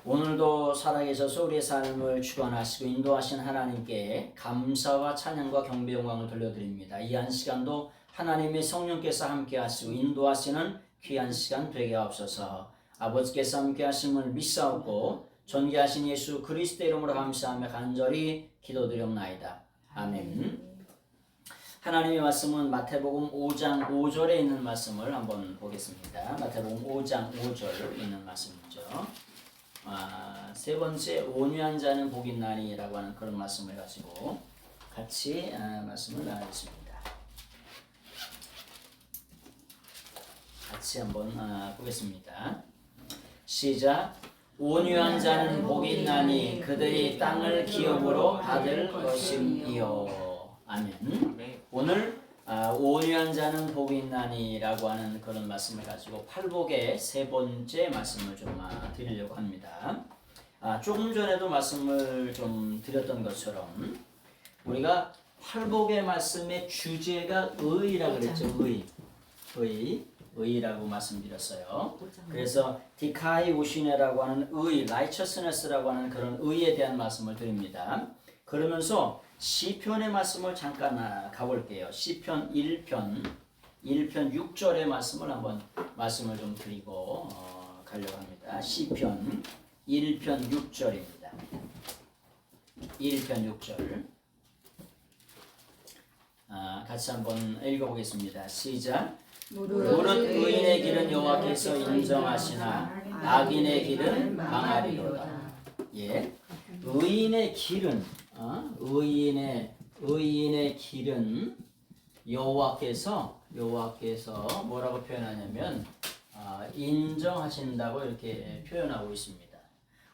오늘도 살아계셔서 우리의 삶을 주관하시고 인도하신 하나님께 감사와 찬양과 경배 영광을 돌려드립니다. 이 한 시간도 하나님의 성령께서 함께 하시고 인도하시는 귀한 시간 되게 하옵소서. 아버지께서 함께 하심을 믿사옵고 존귀하신 예수 그리스도의 이름으로 감사하며 간절히 기도드리옵나이다. 아멘. 하나님의 말씀은 마태복음 5장 5절에 있는 말씀을 한번 보겠습니다. 마태복음 5장 5절 있는 말씀이죠. 세 번째 온유한 자는 복이 있나니라고 하는 그런 말씀을 가지고 같이 말씀을 나누겠습니다. 같이 한번 보겠습니다. 시작. 온유한 자는 복이 있나니 그들이 땅을 기업으로 받을 것임이요. 아멘. 오늘 온유한 자는 복이 있나니라고 하는 그런 말씀을 가지고 팔복의 세 번째 말씀을 좀 드리려고 합니다. 조금 전에도 말씀을 좀 드렸던 것처럼 우리가 팔복의 말씀의 주제가 의라고 그랬죠. 의라고 말씀드렸어요. 그래서 디카이 우시네라고 하는 의, righteousness라고 하는 그런 의에 대한 말씀을 드립니다. 그러면서 시편의 말씀을 잠깐 가볼게요. 시편 1편 6절의 말씀을 한번 말씀을 좀 드리고 가려고 합니다. 시편 1편 6절입니다. 1편 6절 같이 한번 읽어보겠습니다. 시작. 무릇 의인의 길은 여호와께서 인정하시나 악인의 길은 망하리로다. 예, 의인의 길은 의인의 길은 여호와께서 뭐라고 표현하냐면 인정하신다고 이렇게 표현하고 있습니다.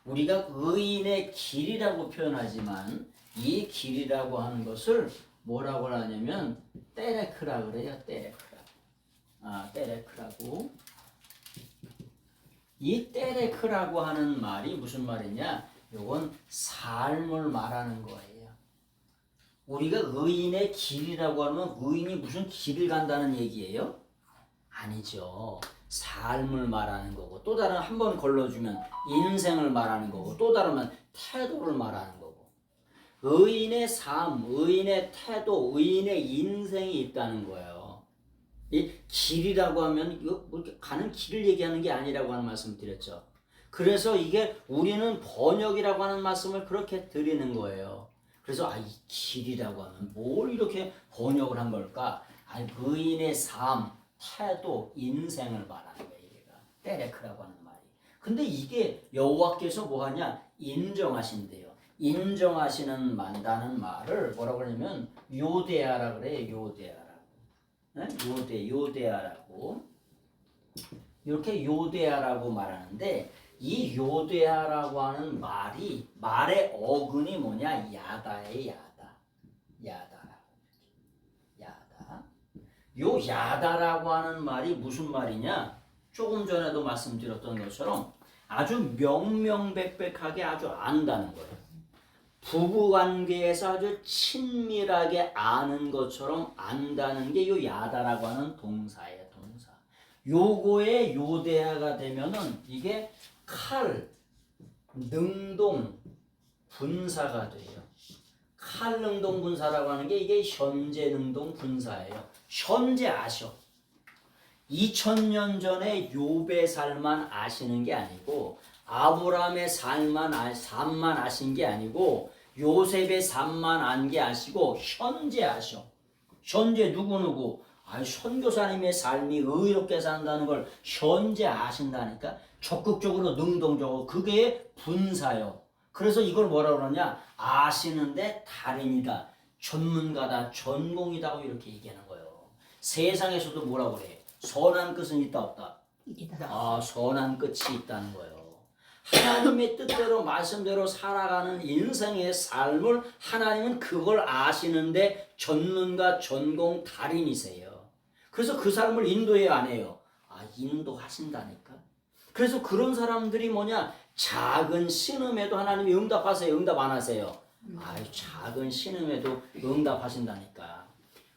우리가 의인의 길이라고 표현하지만 이 길이라고 하는 것을 뭐라고 하냐면 때레크라 그래요. 때레크라고. 이 때레크라고 하는 말이 무슨 말이냐? 이건 삶을 말하는 거예요. 우리가 의인의 길이라고 하면 의인이 무슨 길을 간다는 얘기예요? 아니죠. 삶을 말하는 거고, 또 다른 한 번 걸러주면 인생을 말하는 거고, 또 다르면 태도를 말하는 거고. 의인의 삶, 의인의 태도, 의인의 인생이 있다는 거예요. 이 길이라고 하면 이거 가는 길을 얘기하는 게 아니라고 하는 말씀을 드렸죠. 그래서 이게 우리는 번역이라고 하는 말씀을 그렇게 드리는 거예요. 그래서 이 길이라고 하면 뭘 이렇게 번역을 한 걸까? 의인의 삶, 태도, 인생을 말하는 거예요. 얘가 때레크라고 하는 말이. 근데 이게 여호와께서 뭐하냐? 인정하신대요. 인정하시는 만다는 말을 뭐라고 하냐면 요데아라 그래요. 요데아라고 이렇게 요데아라고 말하는데 이 요데아라고 하는 말의 어근이 뭐냐? 야다예요. 야다. 요 야다라고 하는 말이 무슨 말이냐? 조금 전에도 말씀드렸던 것처럼 아주 명명백백하게 아주 안다는 거예요. 부부관계에서 아주 친밀하게 아는 것처럼 안다는 게 요 야다라고 하는 동사예요. 동사. 요거의 요대아가 되면은 이게 칼, 능동, 분사가 돼요. 칼, 능동, 분사라고 하는 게 이게 현재, 능동, 분사예요. 현재 아셔. 2000년 전에 욥의 삶만 아시는 게 아니고 아브라함의 삶만 아신 게 아니고 요셉의 삶만 안 게 아시고 현재 아셔. 현재 누구 선교사님의 삶이 의롭게 산다는 걸 현재 아신다니까. 적극적으로 능동적으로 그게 분사요. 그래서 이걸 뭐라고 그러냐? 아시는데 달인이다. 전문가다. 전공이다. 이렇게 얘기하는 거예요. 세상에서도 뭐라고 그래? 선한 끝은 있다 없다? 있다. 선한 끝이 있다는 거예요. 하나님의 뜻대로 말씀대로 살아가는 인생의 삶을 하나님은 그걸 아시는데 전문가, 전공, 달인이세요. 그래서 그 삶을 인도해요, 안 해요? 인도하신다니까. 그래서 그런 사람들이 뭐냐? 작은 신음에도 하나님이 응답하세요? 응답 안 하세요? 작은 신음에도 응답하신다니까.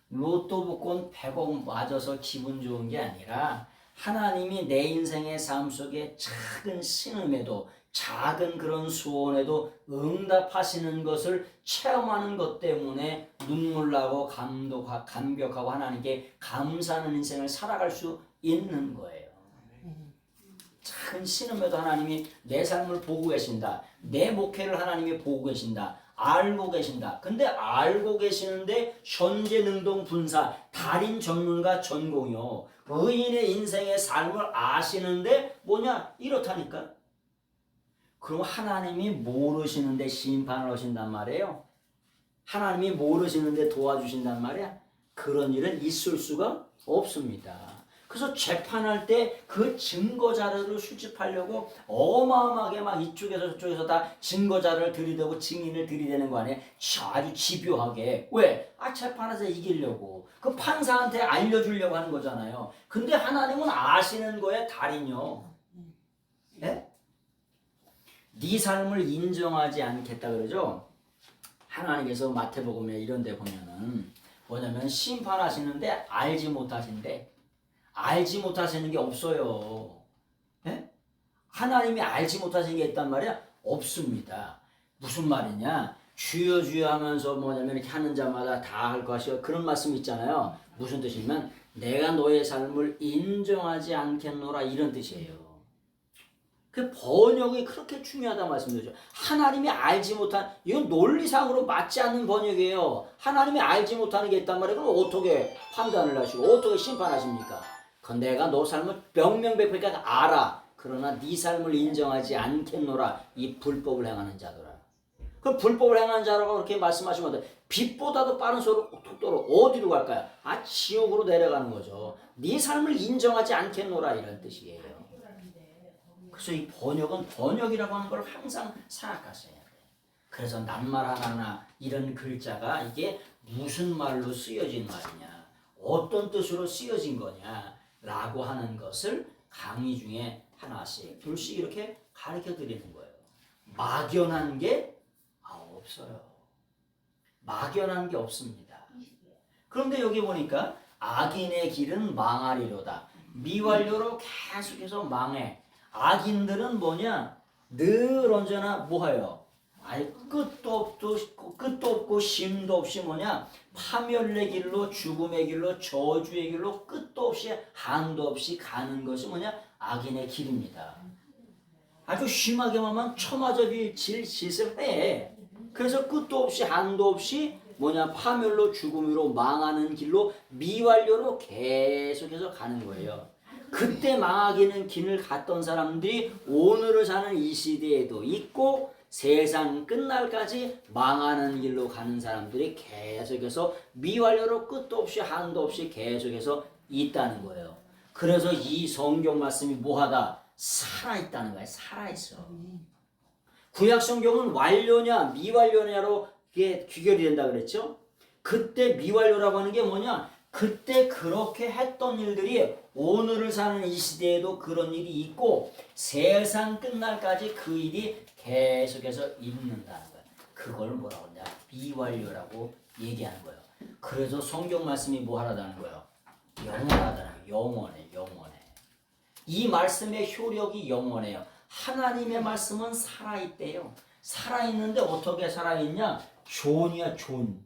로또 복권 100억 맞아서 기분 좋은 게 아니라 하나님이 내 인생의 삶 속에 작은 신음에도 작은 그런 소원에도 응답하시는 것을 체험하는 것 때문에 눈물 나고 감격하고 하나님께 감사하는 인생을 살아갈 수 있는 거예요. 작은 신음에도 하나님이 내 삶을 보고 계신다. 내 목회를 하나님이 보고 계신다. 알고 계신다. 근데 알고 계시는데 현재 능동 분사 달인 전문가 전공이요. 의인의 인생의 삶을 아시는데 뭐냐? 이렇다니까. 그럼 하나님이 모르시는데 심판을 하신단 말이에요. 하나님이 모르시는데 도와주신단 말이야. 그런 일은 있을 수가 없습니다. 그래서 재판할 때 그 증거 자료를 수집하려고 어마어마하게 막 이쪽에서 저쪽에서 다 증거 자료를 들이대고 증인을 들이대는 거 아니에요? 아주 집요하게. 왜? 재판에서 이기려고. 그 판사한테 알려주려고 하는 거잖아요. 근데 하나님은 아시는 거에 달인요. 네? 네 삶을 인정하지 않겠다 그러죠? 하나님께서 마태복음에 이런 데 보면은 뭐냐면 심판하시는데 알지 못하신대. 알지 못하시는 게 없어요. 예? 하나님이 알지 못하시는 게 있단 말이야? 없습니다. 무슨 말이냐? 주여 주여 하면서 뭐냐면 이렇게 하는 자마다 다 할 것이요. 그런 말씀 있잖아요. 무슨 뜻이냐면 내가 너의 삶을 인정하지 않겠노라 이런 뜻이에요. 그 번역이 그렇게 중요하다 말씀드리죠. 하나님이 알지 못한, 이건 논리상으로 맞지 않는 번역이에요. 하나님이 알지 못하는 게 있단 말이에요. 그럼 어떻게 판단을 하시고 어떻게 심판하십니까? 내가 너 삶을 명명백백하게 알아. 그러나 네 삶을 인정하지 않겠노라. 이 불법을 행하는 자더라. 그 불법을 행하는 자라고 그렇게 말씀하시면 빛보다도 빠른 속도로 어디로 갈까요? 지옥으로 내려가는 거죠. 네 삶을 인정하지 않겠노라 이런 뜻이에요. 그래서 이 번역은 번역이라고 하는 걸 항상 생각하셔야 돼요. 그래서 낱말 하나하나 이런 글자가 이게 무슨 말로 쓰여진 말이냐, 어떤 뜻으로 쓰여진 거냐 라고 하는 것을 강의 중에 하나씩 둘씩 이렇게 가르쳐 드리는 거예요. 막연한 게 없어요. 막연한 게 없습니다. 그런데 여기 보니까 악인의 길은 망하리로다. 미완료로 계속해서 망해. 악인들은 뭐냐? 늘 언제나 뭐해요? 끝도 없고 심도 없이 뭐냐? 파멸의 길로, 죽음의 길로, 저주의 길로 끝도 없이 한도 없이 가는 것이 뭐냐? 악인의 길입니다. 아주 심하게만 처마저질 짓을 해. 그래서 끝도 없이 한도 없이 뭐냐? 파멸로, 죽음으로 망하는 길로 미완료로 계속해서 가는 거예요. 그때 망하기는 길을 갔던 사람들이 오늘을 사는 이 시대에도 있고 세상 끝날까지 망하는 길로 가는 사람들이 계속해서 미완료로 끝도 없이 한도 없이 계속해서 있다는 거예요. 그래서 이 성경 말씀이 뭐하다? 살아있다는 거예요. 살아있어. 구약 성경은 완료냐 미완료냐로 이게 귀결이 된다 그랬죠? 그때 미완료라고 하는 게 뭐냐? 그때 그렇게 했던 일들이 오늘을 사는 이 시대에도 그런 일이 있고 세상 끝날까지 그 일이 계속해서 있는다는 거예요. 그걸 뭐라고 하냐? 미완료라고 얘기하는 거예요. 그래서 성경 말씀이 뭐 하라다는 거예요? 영원하다는 거예요. 영원해. 이 말씀의 효력이 영원해요. 하나님의 말씀은 살아있대요. 살아있는데 어떻게 살아있냐? 존이야, 존.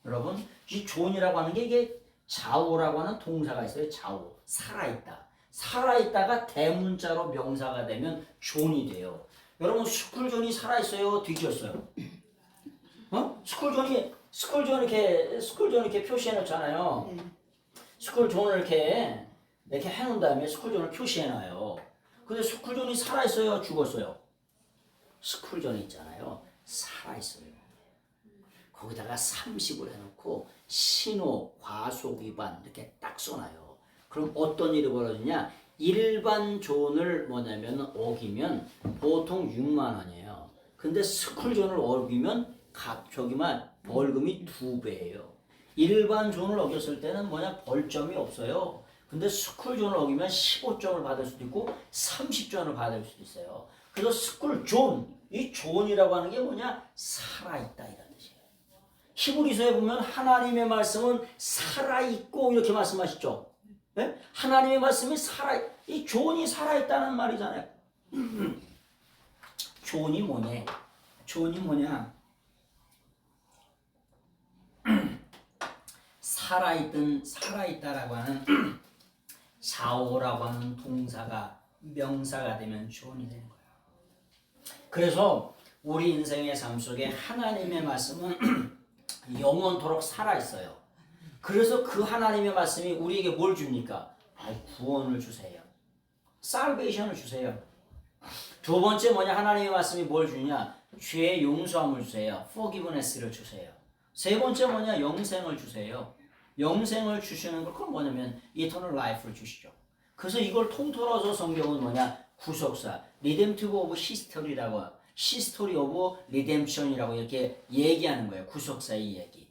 여러분, 이 존이라고 하는 게 이게 자오라고 하는 동사가 있어요. 자오. 살아있다. 살아있다가 대문자로 명사가 되면 존이 돼요. 여러분, 스쿨존이 살아있어요? 뒤졌어요? 스쿨존 이렇게 표시해 놓잖아요. 스쿨존을 이렇게 해놓은 다음에 스쿨존을 표시해 놔요. 근데 스쿨존이 살아있어요? 죽었어요? 스쿨존이 있잖아요. 살아있어요. 거기다가 30을 해놓고 신호, 과속 위반 이렇게 딱 써놔요. 그럼 어떤 일이 벌어지냐? 일반 존을 뭐냐면 어기면 보통 6만 원이에요. 근데 스쿨존을 어기면 벌금이 2배예요. 일반 존을 어겼을 때는 벌점이 없어요. 근데 스쿨존을 어기면 15점을 받을 수도 있고 30점을 받을 수도 있어요. 그래서 스쿨존, 이 존이라고 하는 게 살아있다 이런 뜻이에요. 히브리서에 보면 하나님의 말씀은 살아있고 이렇게 말씀하시죠. 예? 하나님의 말씀이 이 존이 살아있다는 말이잖아요. 존이 뭐냐? 존이 뭐냐? 살아있다라고 하는 사오라고 하는 동사가 명사가 되면 존이 되는 거예요. 그래서 우리 인생의 삶 속에 하나님의 말씀은 영원토록 살아있어요. 그래서 그 하나님의 말씀이 우리에게 뭘 줍니까? 구원을 주세요. 살베이션을 주세요. 두 번째 뭐냐? 하나님의 말씀이 뭘 주냐? 죄의 용서함을 주세요. forgiveness를 주세요. 세 번째 뭐냐? 영생을 주세요. 영생을 주시는 건 그건 뭐냐면 eternal life를 주시죠. 그래서 이걸 통틀어서 성경은 뭐냐? 구속사, redemptive of history라고, history of redemption이라고 이렇게 얘기하는 거예요. 구속사의 이야기.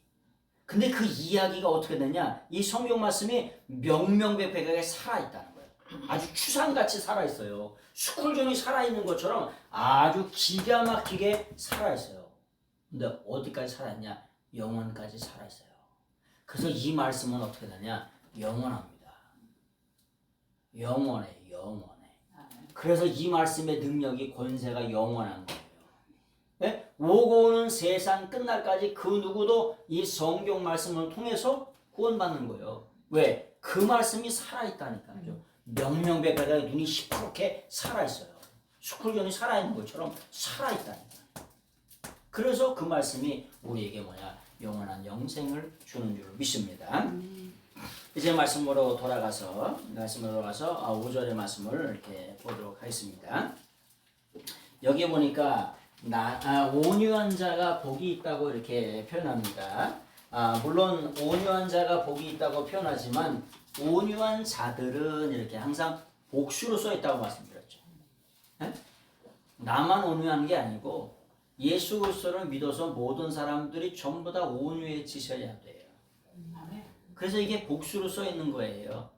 근데 그 이야기가 어떻게 되냐? 이 성경 말씀이 명명백백하게 살아있다는 거예요. 아주 추상같이 살아있어요. 스쿨존이 살아있는 것처럼 아주 기가 막히게 살아있어요. 근데 어디까지 살아있냐? 영원까지 살아있어요. 그래서 이 말씀은 어떻게 되냐? 영원합니다. 영원해. 그래서 이 말씀의 능력이 권세가 영원한 거예요. 네? 오고 오는 세상 끝날까지 그 누구도 이 성경 말씀을 통해서 구원받는 거예요. 왜? 그 말씀이 살아있다니까요. 명명백백하게 눈이 시퍼렇게 살아있어요. 스쿨존이 살아있는 것처럼 살아있다니까. 그래서 그 말씀이 우리에게 뭐냐? 영원한 영생을 주는 줄 믿습니다. 이제 말씀으로 돌아가서 5절의 말씀을 이렇게 보도록 하겠습니다. 여기 보니까 온유한 자가 복이 있다고 이렇게 표현합니다. 물론 온유한 자가 복이 있다고 표현하지만 온유한 자들은 이렇게 항상 복수로 써 있다고 말씀드렸죠. 네? 나만 온유한 게 아니고 예수 그리스도를 믿어서 모든 사람들이 전부 다 온유해지셔야 돼요. 그래서 이게 복수로 써 있는 거예요.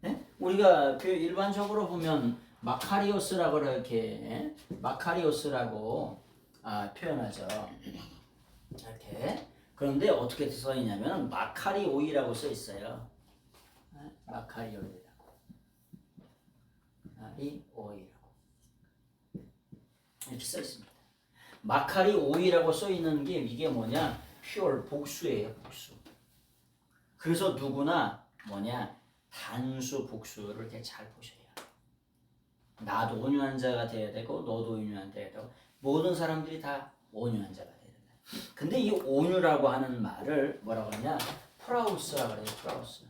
네? 우리가 일반적으로 보면 마카리오스라고 이렇게 마카리오스라고 표현하죠. 이렇게. 그런데 어떻게 써 있냐면 마카리오이라고 써 있어요. 마카리오이라고. 마카리오이라고 이렇게 써 있습니다. 마카리오이라고 써 있는 게 이게 뭐냐? 퓨얼 복수예요, 복수. 그래서 누구나 뭐냐? 단수 복수를 이렇게 잘 보셔야 돼요. 나도 온유한 자가 돼야 되고 너도 온유한 자가 되고 모든 사람들이 다 온유한 자가 돼야 된다. 근데 이 온유라고 하는 말을 뭐라고 하냐? 프라우스라고 그래요. 프라우스.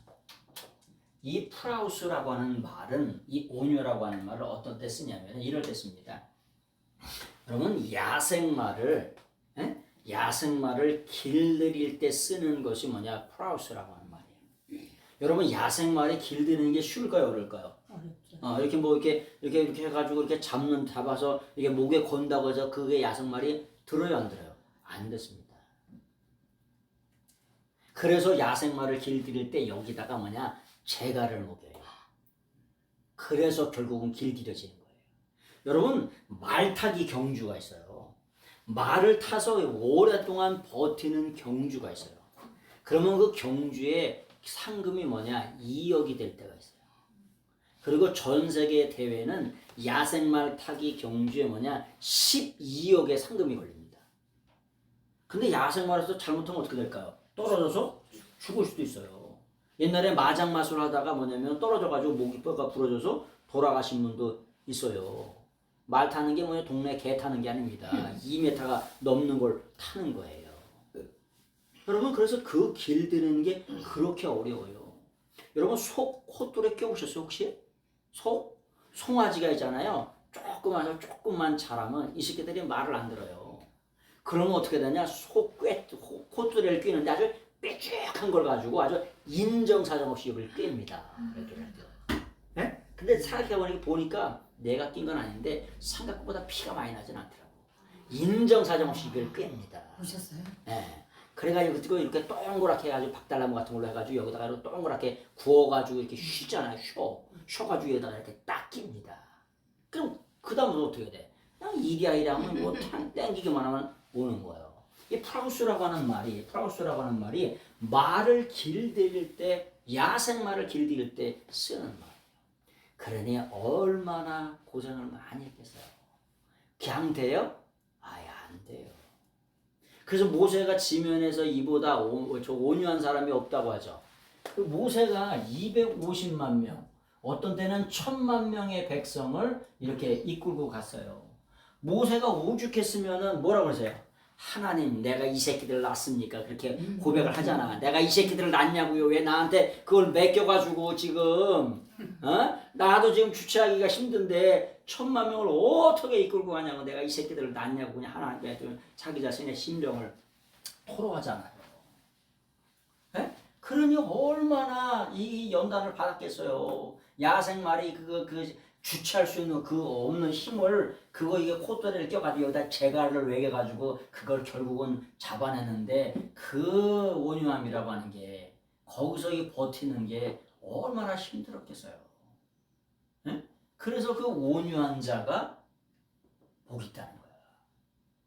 이 프라우스라고 하는 말은 이 온유라고 하는 말을 어떤 때 쓰냐면 이럴 때 씁니다. 여러분 야생마를 길들일 때 쓰는 것이 뭐냐? 프라우스라고 하는 말이에요. 여러분 야생마를 길드는 게 쉬울까요, 어려울까요? 이렇게 이렇게 해가지고 이렇게 잡아서 이게 목에 건다고 해서 그게 야생말이 들어요, 안 들어요? 안 됐습니다. 그래서 야생말을 길들일 때 여기다가 뭐냐? 재갈을 먹여요. 그래서 결국은 길들여지는 거예요. 여러분 말타기 경주가 있어요. 말을 타서 오랫동안 버티는 경주가 있어요. 그러면 그 경주에 상금이 뭐냐? 2억이 될 때가 있어요. 그리고 전 세계 대회는 야생말 타기 경주에 뭐냐? 12억의 상금이 걸립니다. 근데 야생말에서 잘못하면 어떻게 될까요? 떨어져서 죽을 수도 있어요. 옛날에 마장마술 하다가 뭐냐면 떨어져가지고 목이 뼈가 부러져서 돌아가신 분도 있어요. 말 타는 게 뭐냐? 동네 개 타는 게 아닙니다. 2m가 넘는 걸 타는 거예요. 여러분 그래서 그 길드는 게 그렇게 어려워요. 여러분 속 콧돌에 껴보셨어요 혹시? 송아지가 있잖아요. 조금만 자라면 이 새끼들이 말을 안 들어요. 그러면 어떻게 되냐? 콧돌에 끼는데 아주 뾰족한 걸 가지고 아주 인정사정 없이 입을 꿰입니다. 네? 근데 생각해보니까 내가 낀 건 아닌데 생각보다 피가 많이 나진 않더라고. 인정사정 없이 입을 꿰입니다. 보셨어요? 네. 그래가지고 이렇게 동그랗게 해가지고 박달나무 같은 걸로 해가지고 여기다가 동그랗게 구워가지고 이렇게 쉬잖아요. 쉬어가지고 여기다가 이렇게 딱 낍니다. 그럼 그 다음은 어떻게 돼? 그냥 이리야 하면 뭐 땡기기만 하면 오는 거예요. 이 프라우스라고 하는 말이 말을 길들일 때, 야생말을 길들일 때 쓰는 말이에요. 그러니 얼마나 고생을 많이 했겠어요. 그냥 돼요? 아예 안 돼요. 그래서 모세가 지면에서 이보다 온유한 사람이 없다고 하죠. 모세가 250만 명, 어떤 때는 1000만 명의 백성을 이렇게 이끌고 갔어요. 모세가 오죽했으면은 뭐라고 그러세요? 하나님, 내가 이 새끼들 낳습니까? 그렇게 고백을 하잖아. 내가 이 새끼들을 낳냐고요? 왜 나한테 그걸 맡겨가지고 지금, 나도 지금 주체하기가 힘든데 1000만 명을 어떻게 이끌고 가냐고, 내가 이 새끼들을 낳냐고 그냥 하나님께 자기 자신의 심령을 토로하잖아요. 네? 그러니 얼마나 이 연단을 받았겠어요. 야생말이 그 주체할 수 있는 그 없는 힘을 그거 이게 콧대를 껴가지고 여기다 재갈을 매겨가지고 그걸 결국은 잡아내는데 그 온유함이라고 하는 게 거기서 이 버티는 게 얼마나 힘들었겠어요. 네? 그래서 그 온유한 자가 복이 있다는 거야.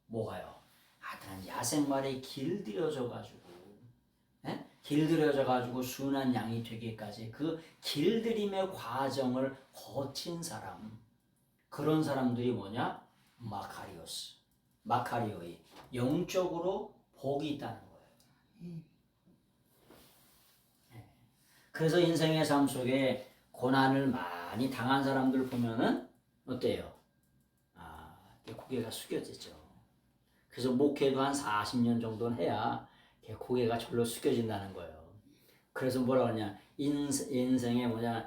뭐가요? 하여튼 야생말에 길들여져가지고 길들여져가지고 순한 양이 되기까지 그 길들임의 과정을 거친 사람, 그런 사람들이 뭐냐? 마카리오이 영적으로 복이 있다는 거예요. 그래서 인생의 삶 속에 고난을 많이 당한 사람들 보면은 어때요? 고개가 숙여지죠. 그래서 목회도 한 40년 정도는 해야 고개가 절로 숙여진다는 거예요. 그래서 뭐라 그러냐? 인생에 뭐냐?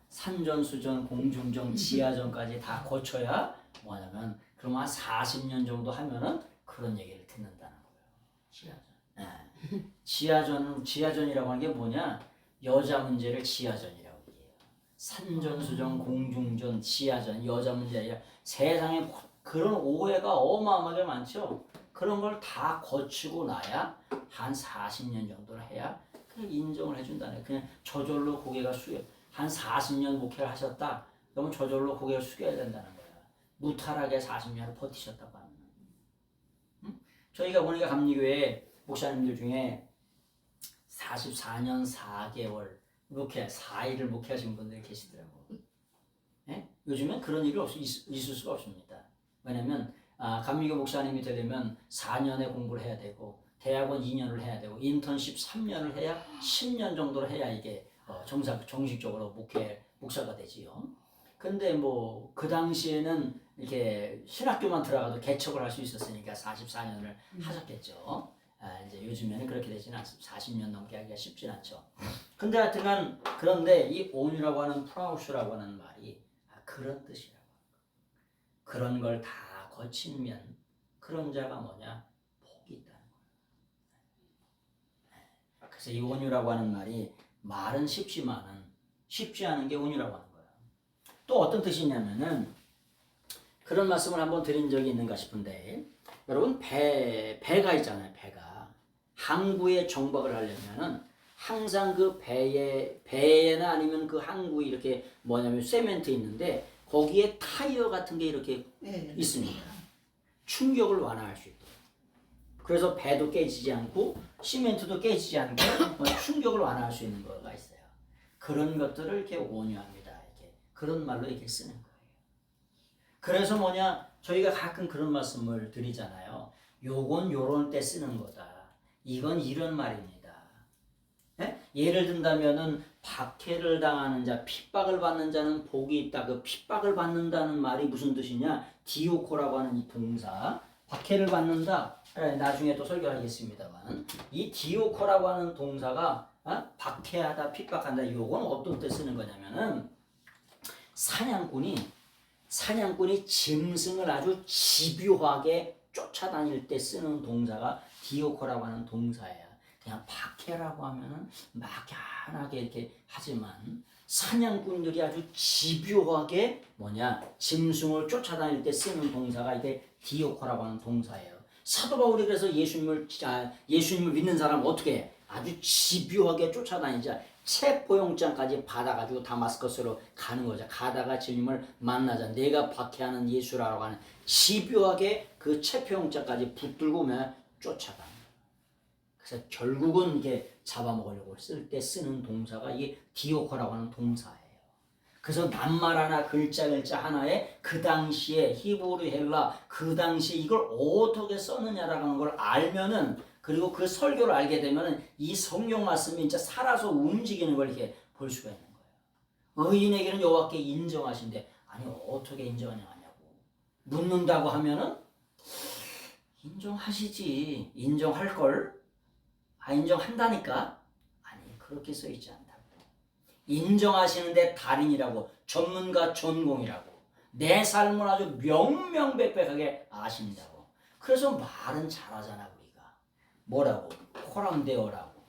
산전수전, 공중전, 지하전까지 다 거쳐야 뭐냐면 그러면 한 40년 정도 하면은 그런 얘기를 듣는다는 거예요. 지하전이라고 하는 게 뭐냐? 여자 문제를 지하전이라고 얘기해요. 산전수전, 공중전, 지하전, 여자 문제 아니라 세상에 그런 오해가 어마어마하게 많죠. 그런 걸 다 거치고 나야 한 40년 정도를 해야 그냥 인정을 해준다네. 그냥 저절로 고개가 숙여. 한 40년 목회를 하셨다. 그러면 저절로 고개를 숙여야 된다는 거야. 무탈하게 40년을 버티셨다고 하면. 저희가 보니까 감리교회 목사님들 중에 44년 4개월 목회, 4일을 목회하신 분들이 계시더라고. 네? 요즘엔 그런 일이 있을 수가 없습니다. 왜냐면 감리교 목사님이 되려면 4년의 공부를 해야 되고 대학원 2년을 해야 되고 인턴십 3년을 해야 10년 정도를 해야 이게 정식적으로 목사가 되지요. 근데 뭐 그 당시에는 이렇게 신학교만 들어가도 개척을 할 수 있었으니까 44년을 하셨겠죠. 이제 요즘에는 그렇게 되지는 않습니다. 40년 넘게 하기가 쉽진 않죠. 근데 하여튼간 그런데 이 온유라고 하는 프라우스라고 하는 말이 그런 뜻이라고. 그런 걸 다 거치면 그런 자가 뭐냐? 복이 있다는 거예요. 그래서 이 온유라고 하는 말이 말은 쉽지만은 쉽지 않은 게 온유라고 하는 거예요. 또 어떤 뜻이냐면은 그런 말씀을 한번 드린 적이 있는가 싶은데 여러분 배가 있잖아요. 배가 항구에 정박을 하려면은 항상 그 배에나 아니면 그 항구에 이렇게 뭐냐면 세멘트 있는데 거기에 타이어 같은 게 이렇게 있습니다. 충격을 완화할 수 있도록. 그래서 배도 깨지지 않고 시멘트도 깨지지 않고 충격을 완화할 수 있는 거가 있어요. 그런 것들을 이렇게 온유합니다. 이렇게 그런 말로 이렇게 쓰는 거예요. 그래서 뭐냐? 저희가 가끔 그런 말씀을 드리잖아요. 요건 요런 때 쓰는 거다. 이건 이런 말입니다. 네? 예를 든다면은 박해를 당하는 자, 핍박을 받는 자는 복이 있다. 그 핍박을 받는다는 말이 무슨 뜻이냐? 디오코라고 하는 이 동사, 박해를 받는다. 나중에 또 설교하겠습니다만 이 디오코라고 하는 동사가 박해하다, 핍박한다. 요건 어떤 때 쓰는 거냐면은 사냥꾼이 짐승을 아주 집요하게 쫓아다닐 때 쓰는 동사가 디오코라고 하는 동사예요. 그냥 박해라고 하면은 막연하게 이렇게 하지만 사냥꾼들이 아주 집요하게 짐승을 쫓아다닐 때 쓰는 동사가 이게 디오코라고 하는 동사예요. 사도 바울이 그래서 예수님을 믿는 사람은 어떻게 해? 아주 집요하게 쫓아다니자 체포영장까지 받아가지고 다마스커스로 가는 거죠. 가다가 주님을 만나자. 내가 박해하는 예수라고 하는 집요하게 그 체포영장까지 붙들고 쫓아가는 거예요. 그래서 결국은 이게 잡아먹으려고 쓸 때 쓰는 동사가 이게 디오코라고 하는 동사예요. 그래서 낱말 하나 글자 하나에 그 당시에 히브리 헬라 그 당시에 이걸 어떻게 썼느냐라는 걸 알면은 그리고 그 설교를 알게 되면은 이 성경 말씀이 진짜 살아서 움직이는 걸 이렇게 볼 수가 있는 거예요. 의인에게는 여호와께 인정하신대. 아니 어떻게 인정하냐고 묻는다고 하면은 인정하시지. 인정할 걸. 인정한다니까. 아니 그렇게 써 있지 않다고. 인정하시는데 달인이라고 전문가 전공이라고 내 삶을 아주 명명백백하게 아신다고. 그래서 말은 잘하잖아 우리가. 뭐라고? 코람 데오라고.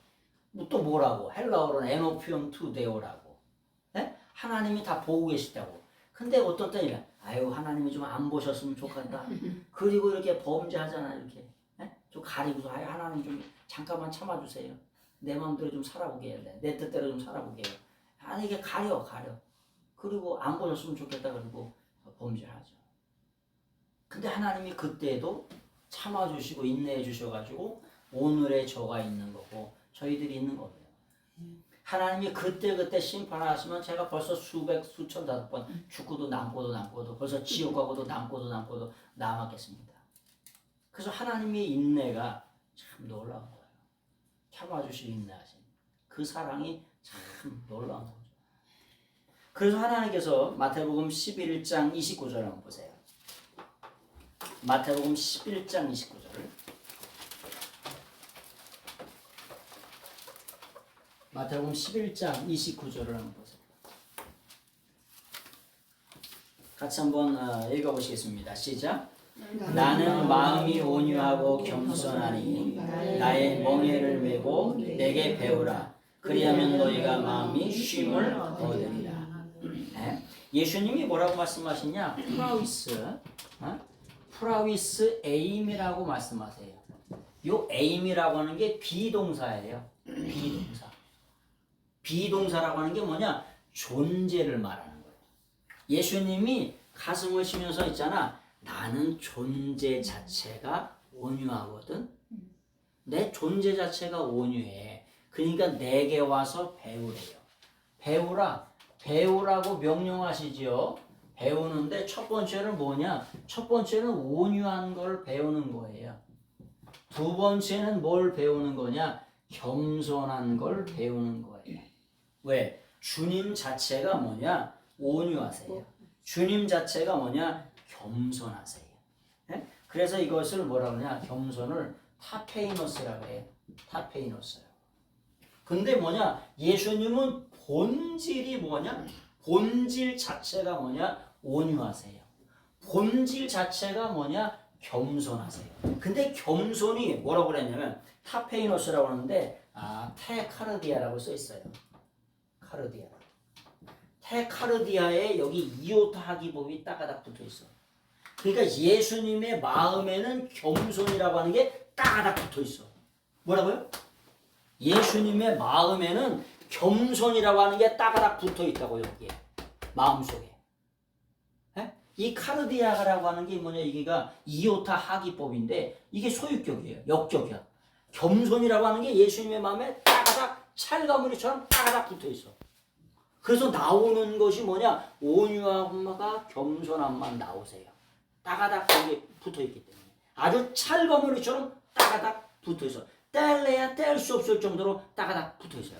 또 뭐라고? 헬라어로는 에노피온 투 데오라고. 네? 하나님이 다 보고 계시다고. 근데 어떤 때는 아유 하나님이 좀 안 보셨으면 좋겠다. 그리고 이렇게 범죄하잖아 이렇게. 네? 좀 가리고서 아유 하나님 좀 잠깐만 참아주세요. 내 마음대로 좀 살아보게 해야 돼. 내 뜻대로 좀 살아보게 해요. 아니 이게 가려. 그리고 안 보셨으면 좋겠다 그리고 범죄하죠. 근데 하나님이 그때도 참아주시고 인내해 주셔가지고 오늘의 저가 있는 거고 저희들이 있는 거예요. 하나님이 그때 심판하시면 제가 벌써 수천 다섯 번 죽고도 남고도 벌써 지옥 가고도 남고도 남았겠습니다. 그래서 하나님의 인내가 참 놀라운 거예요. 참아주시 인내하신 그 사랑이 참 놀라운 거죠. 그래서 하나님께서 마태복음 11장 29절 한번 보세요. 마태복음 11장 29절. 마태복음 11장 29절을 한번 보세요. 같이 한번 읽어보시겠습니다. 시작. 나는 마음이 온유하고 겸손하니 나의 멍에를 메고 내게 배우라. 그리하면 너희가 마음이 쉼을 얻으리라. 네? 예수님이 뭐라고 말씀하시냐? 프라위스 에임이라고 말씀하세요. 요 에임이라고 하는 게 비동사예요. 비동사라고 하는 게 뭐냐? 존재를 말하는 거예요. 예수님이 가슴을 치면서 있잖아. 나는 존재 자체가 온유하거든. 내 존재 자체가 온유해. 그러니까 내게 와서 배우래요. 배우라고 명령하시지요. 배우는데 첫 번째는 뭐냐? 첫 번째는 온유한 걸 배우는 거예요. 두 번째는 뭘 배우는 거냐? 겸손한 걸 배우는 거예요. 왜? 주님 자체가 뭐냐? 온유하세요. 주님 자체가 뭐냐? 겸손하세요. 네? 그래서 이것을 뭐라고 하냐? 겸손을 타페이노스라고 해요. 타페이노스라고. 근데 뭐냐? 예수님은 본질이 뭐냐? 본질 자체가 뭐냐? 온유하세요. 본질 자체가 뭐냐? 겸손하세요. 근데 겸손이 뭐라고 그랬냐면 타페이노스라고 하는데 테카르디아라고 써 있어요. 테카르디아에 여기 이오타 하기법이 따가닥 붙어 있어. 그러니까 예수님의 마음에는 겸손이라고 하는 게 따가닥 붙어 있어. 뭐라고요? 예수님의 마음에는 겸손이라고 하는 게 따가닥 붙어 있다고 여기에 마음속에. 에? 이 카르디아라고 하는 게 뭐냐? 이게가 이오타 하기법인데 이게 소유격이에요. 역격이야. 겸손이라고 하는 게 예수님의 마음에 따가닥 찰가무리처럼 따가닥 붙어 있어. 그래서 나오는 것이 뭐냐? 온유함과 겸손함만 나오세요. 따가닥 거기에 붙어있기 때문에. 아주 찰거머리처럼 따가닥 붙어있어. 뗄래야 뗄 수 없을 정도로 따가닥 붙어있어요.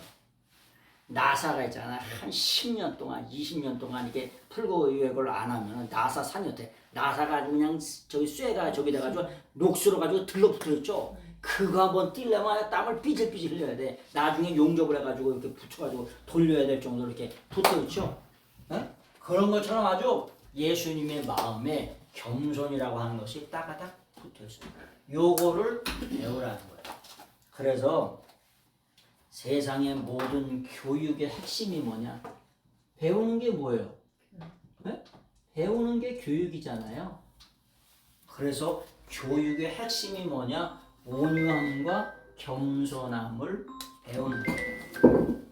나사가 있잖아. 한 10년 동안, 20년 동안 이게 풀고 유역을 안 하면 나사 산여태. 나사가 아주 그냥 저기 쇠가 저기 돼가지고 녹슬어 가지고 들러붙어있죠. 그거 한번 뛸려면 땀을 삐질삐질 흘려야 돼. 나중에 용접을 해가지고 이렇게 붙여가지고 돌려야 될 정도로 이렇게 붙어있죠. 어? 그런 것처럼 아주 예수님의 마음에 겸손이라고 하는 것이 따가닥 붙어있어요. 요거를 배우라는 거예요. 그래서 세상의 모든 교육의 핵심이 뭐냐? 배우는 게 뭐예요? 네? 배우는 게 교육이잖아요. 그래서 교육의 핵심이 뭐냐? 온유함과 겸손함을 배우는 거예요.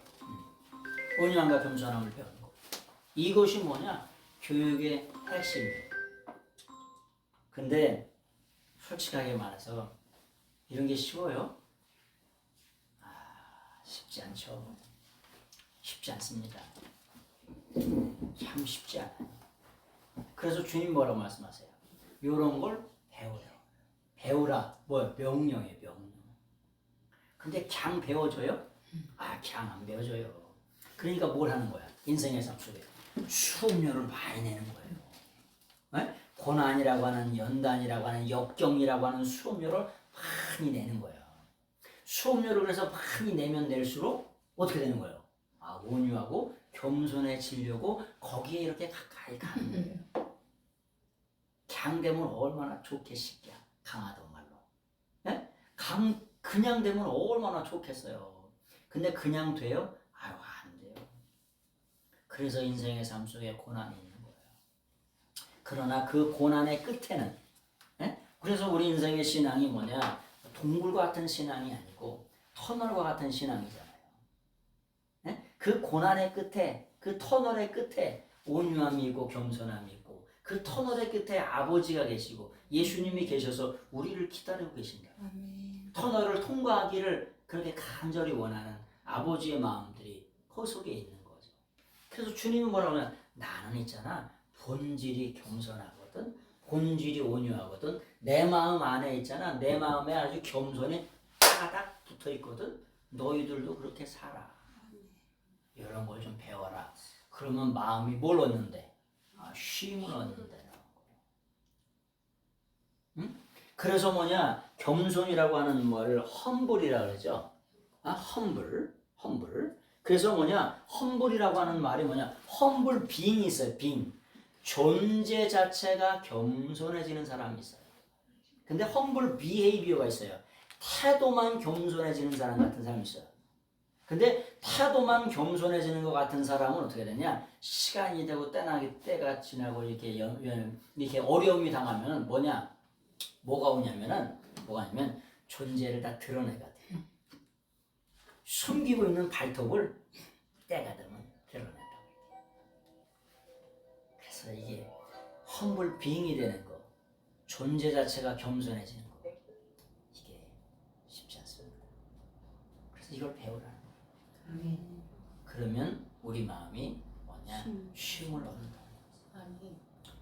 온유함과 겸손함을 배우는 거. 이것이 뭐냐? 교육의 핵심이에요. 근데 솔직하게 말해서 이런 게 쉬워요? 쉽지 않죠. 쉽지 않습니다. 참 쉽지 않아요. 그래서 주님 뭐라고 말씀하세요? 이런 걸 배워요. 배우라. 뭐요? 명령이에요. 명령. 근데 그냥 배워줘요? 그냥 안 배워줘요. 그러니까 뭘 하는 거야? 인생의 삶 속에 수업료를 많이 내는 거예요. 네? 고난이라고 하는, 연단이라고 하는, 역경이라고 하는 수업료를 많이 내는 거예요. 수업료를 그래서 많이 내면 낼수록 어떻게 되는 거예요? 온유하고 겸손해지려고 거기에 이렇게 가까이 가는 거예요. 강되면 얼마나 좋겠습니까? 강하던 말로. 네? 그냥 되면 얼마나 좋겠어요. 근데 그냥 돼요? 안 돼요. 그래서 인생의 삶 속에 고난이 있는 거예요. 그러나 그 고난의 끝에는, 네? 그래서 우리 인생의 신앙이 뭐냐? 동굴과 같은 신앙이 아니고 터널과 같은 신앙이잖아요. 네? 그 고난의 끝에, 그 터널의 끝에 온유함이 있고 겸손함이 있고 그 터널의 끝에 아버지가 계시고 예수님이 계셔서 우리를 기다리고 계신다. 터널을 통과하기를 그렇게 간절히 원하는 아버지의 마음들이 그 속에 있는 거죠. 그래서 주님이 뭐라고 하면 나는 있잖아 본질이 겸손하거든, 본질이 온유하거든, 내 마음 안에 있잖아 내 마음에 아주 겸손이 따닥 붙어 있거든. 너희들도 그렇게 살아. 이런 걸 좀 배워라. 그러면 마음이 뭘 얻는데? 쉼을 얻는데. 응? 그래서 뭐냐? 겸손이라고 하는 말을 험블이라고 그러죠. 험블. 그래서 뭐냐? 험블이라고 하는 말이 뭐냐? 험블 빙이 있어요. 빙. 존재 자체가 겸손해지는 사람이 있어요. 근데 험블 비헤이비어가 있어요. 태도만 겸손해지는 사람 같은 사람이 있어요. 근데 태도만 겸손해지는 것 같은 사람은 어떻게 되냐? 시간이 되고 때가 지나고 이렇게 어려움이 당하면 뭐가 오냐면 존재를 다 드러내가 돼요. 숨기고 있는 발톱을 때가 되면 드러낸다고. 그래서 이게 험블 빙이 되는 거, 존재 자체가 겸손해지는 거, 이게 쉽지 않습니다. 그래서 이걸 배우라는 거예요. 그러면 우리 마음이 뭐냐? 쉼을 얻는다.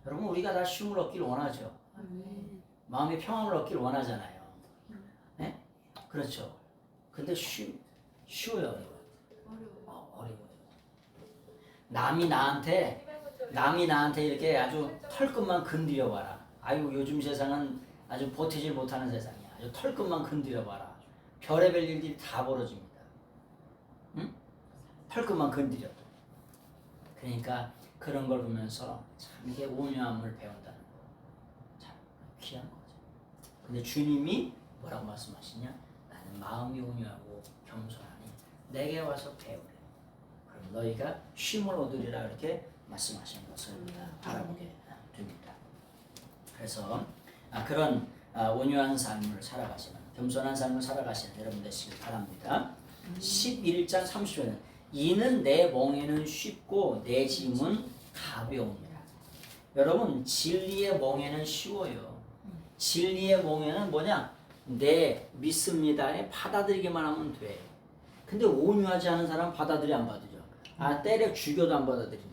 여러분 우리가 다 쉼을 얻기를 원하죠. 마음의 평안을 얻기를 원하잖아요. 네? 그렇죠. 근데 쉬워요, 어려워요. 남이 나한테 이렇게 아주 털끝만 건드려 봐라. 아유 요즘 세상은 아주 버티질 못하는 세상이야. 아주 털끝만 건드려 봐라. 별의별 일들이 다 벌어집니다. 응? 털끝만 건드려도. 그러니까 그런 걸 보면서 참 이게 온유함을 배운다는 거 참 귀한 거죠. 근데 주님이 뭐라고 말씀하시냐? 나는 마음이 온유하고 겸손하니 내게 와서 배우래. 그럼 너희가 쉼을 얻으리라 이렇게 말씀하신 것을 바라보게 됩니다. 그래서 그런 온유한 삶을 살아가시는, 겸손한 삶을 살아가시는 여러분 되시길 바랍니다. 11장 30절은 이는 내 멍에는 쉽고 내 짐은 가벼움이라. 여러분 진리의 멍에는 쉬워요. 진리의 멍에는 네 믿습니다. 받아들이기만 하면 돼. 근데 온유하지 않은 사람 받아들이 안 받으죠. 때려 죽여도 안 받아들이네.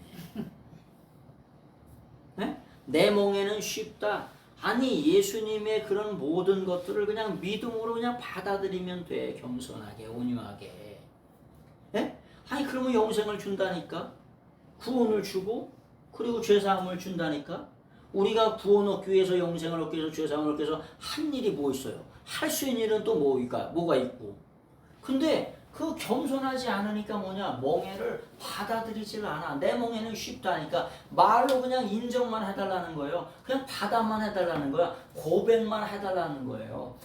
네? 내 멍에는 쉽다. 아니 예수님의 그런 모든 것들을 그냥 믿음으로 그냥 받아들이면 돼. 겸손하게 온유하게. 네? 아니 그러면 영생을 준다니까. 구원을 주고 그리고 죄사함을 준다니까. 우리가 구원 얻기 위해서 영생을 얻기 위해서 죄사함을 얻기 위해서 한 일이 뭐 있어요? 할 수 있는 일은 또 뭐가 있고. 근데 그 겸손하지 않으니까 멍에를 받아들이질 않아. 내 멍에는 쉽다니까 말로 그냥 인정만 해달라는 거예요. 그냥 받아만 해달라는 거야. 고백만 해달라는 거예요.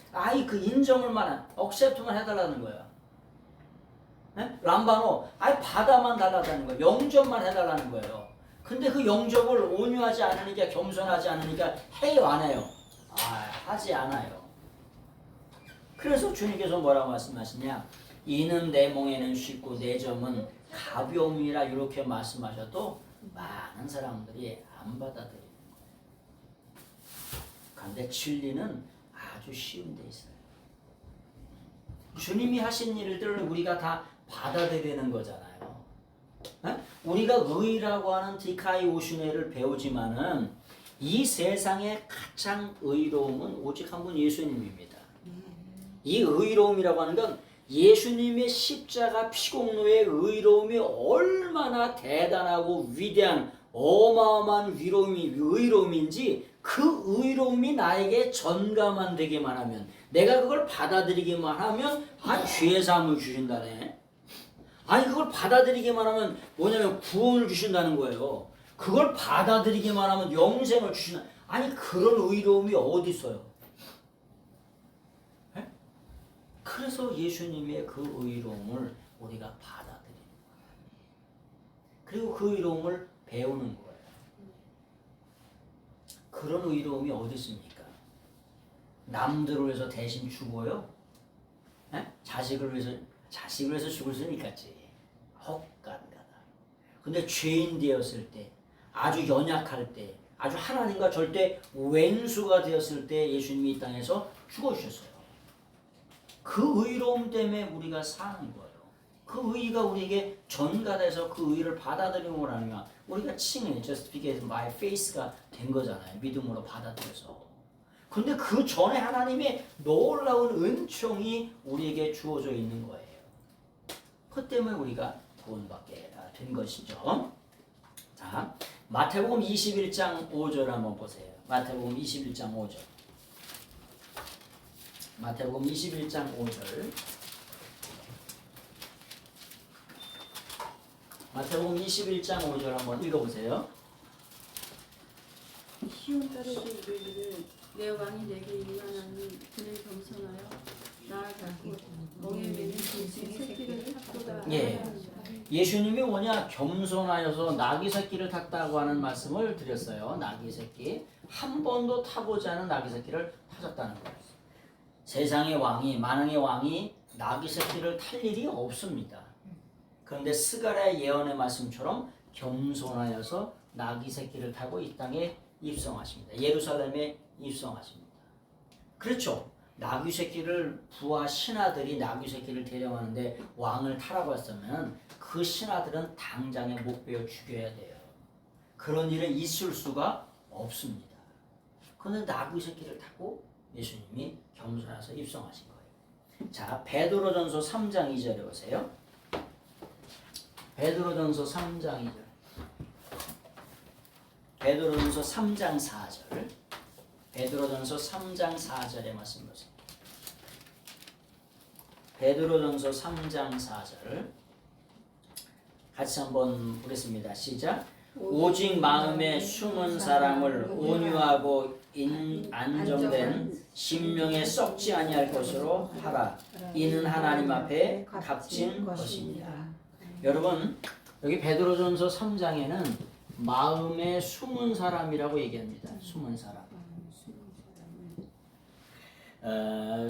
그 인정을만 억셉트만 해달라는 거야. 네? 람바노 받아만 달라는 거예요. 영접만 해달라는 거예요. 근데 그 영접을 온유하지 않으니까 겸손하지 않으니까 해요 안 해요? 하지 않아요. 그래서 주님께서 뭐라고 말씀하시냐? 이는 내 멍에는 쉽고 내 점은 가벼움이라 이렇게 말씀하셔도 많은 사람들이 안 받아들이는 거예요. 그런데 진리는 아주 쉬운 데 있어요. 주님이 하신 일들을 우리가 다 받아들이는 거잖아요. 우리가 의라고 하는 디카이오슈네를 배우지만은 이 세상의 가장 의로움은 오직 한 분 예수님입니다. 이 의로움이라고 하는 건 예수님의 십자가 피공로의 의로움이 얼마나 대단하고 위대한 어마어마한 의로움인지 그 의로움이 나에게 전가만 되기만 하면, 내가 그걸 받아들이기만 하면 죄 사함을 주신다네. 그걸 받아들이기만 하면 뭐냐면 구원을 주신다는 거예요. 그걸 받아들이기만 하면 영생을 주신다. 그런 의로움이 어디 있어요? 그래서 예수님의 그 의로움을 우리가 받아들이는 거예요. 그리고 그 의로움을 배우는 거예요. 그런 의로움이 어디 있습니까? 남들을 위해서 대신 죽어요? 자식을 위해서 죽을 수는 있겠지. 헛간가다. 근데 죄인 되었을 때, 아주 연약할 때, 아주 하나님과 절대 왼수가 되었을 때 예수님이 이 땅에서 죽어주셨어요. 그 의로움 때문에 우리가 사는 거예요. 그 의가 우리에게 전가돼서 그 의를 받아들임으로 하는 우리가 칭해 justification by faith가 된 거잖아요. 믿음으로 받아들여서. 근데 그 전에 하나님의 놀라운 은총이 우리에게 주어져 있는 거예요. 그 때문에 우리가 구원받게 된 것이죠. 자, 마태복음 21장 5절 한번 보세요. 마태복음 21장 5절. 마태복음 21장 5절. 마태복음 21장 5절 한번 읽어보세요. 시온 딸에게 이르기를 내 왕이 내게 임하나니 그는 겸손하여 나아가고 멍에 매는 짐승의 새끼를 탔도다. 예수님이 뭐냐? 겸손하여서 나귀 새끼를 탔다고 하는 말씀을 드렸어요. 나귀 새끼. 한 번도 타보지 않은 나귀 새끼를 타셨다는 거예요. 세상의 왕이, 만왕의 왕이 나귀 새끼를 탈 일이 없습니다. 그런데 스가랴 예언의 말씀처럼 겸손하여서 나귀 새끼를 타고 이 땅에 입성하십니다. 예루살렘에 입성하십니다. 그렇죠. 나귀 새끼를 부하 신하들이 나귀 새끼를 데려가는데 왕을 타라고 했으면 그 신하들은 당장에 목베어 죽여야 돼요. 그런 일은 있을 수가 없습니다. 그런데 나귀 새끼를 타고 예수님이 겸손해서 입성하신 거예요. 자, 베드로전서 3장 2절에 보세요. 베드로전서 3장 2절. 베드로전서 3장 4절. 베드로전서 3장 4절의 말씀 보세요. 베드로전서 3장 4절. 같이 한번 보겠습니다. 시작. 오직 마음에 숨은 사람을 온유하고 안정된 심령에 썩지 아니할 것으로 하라. 이는 하나님 앞에 값진 것입니다. 여러분, 여기 베드로전서 3장에는 마음에 숨은 사람이라고 얘기합니다. 숨은 사람.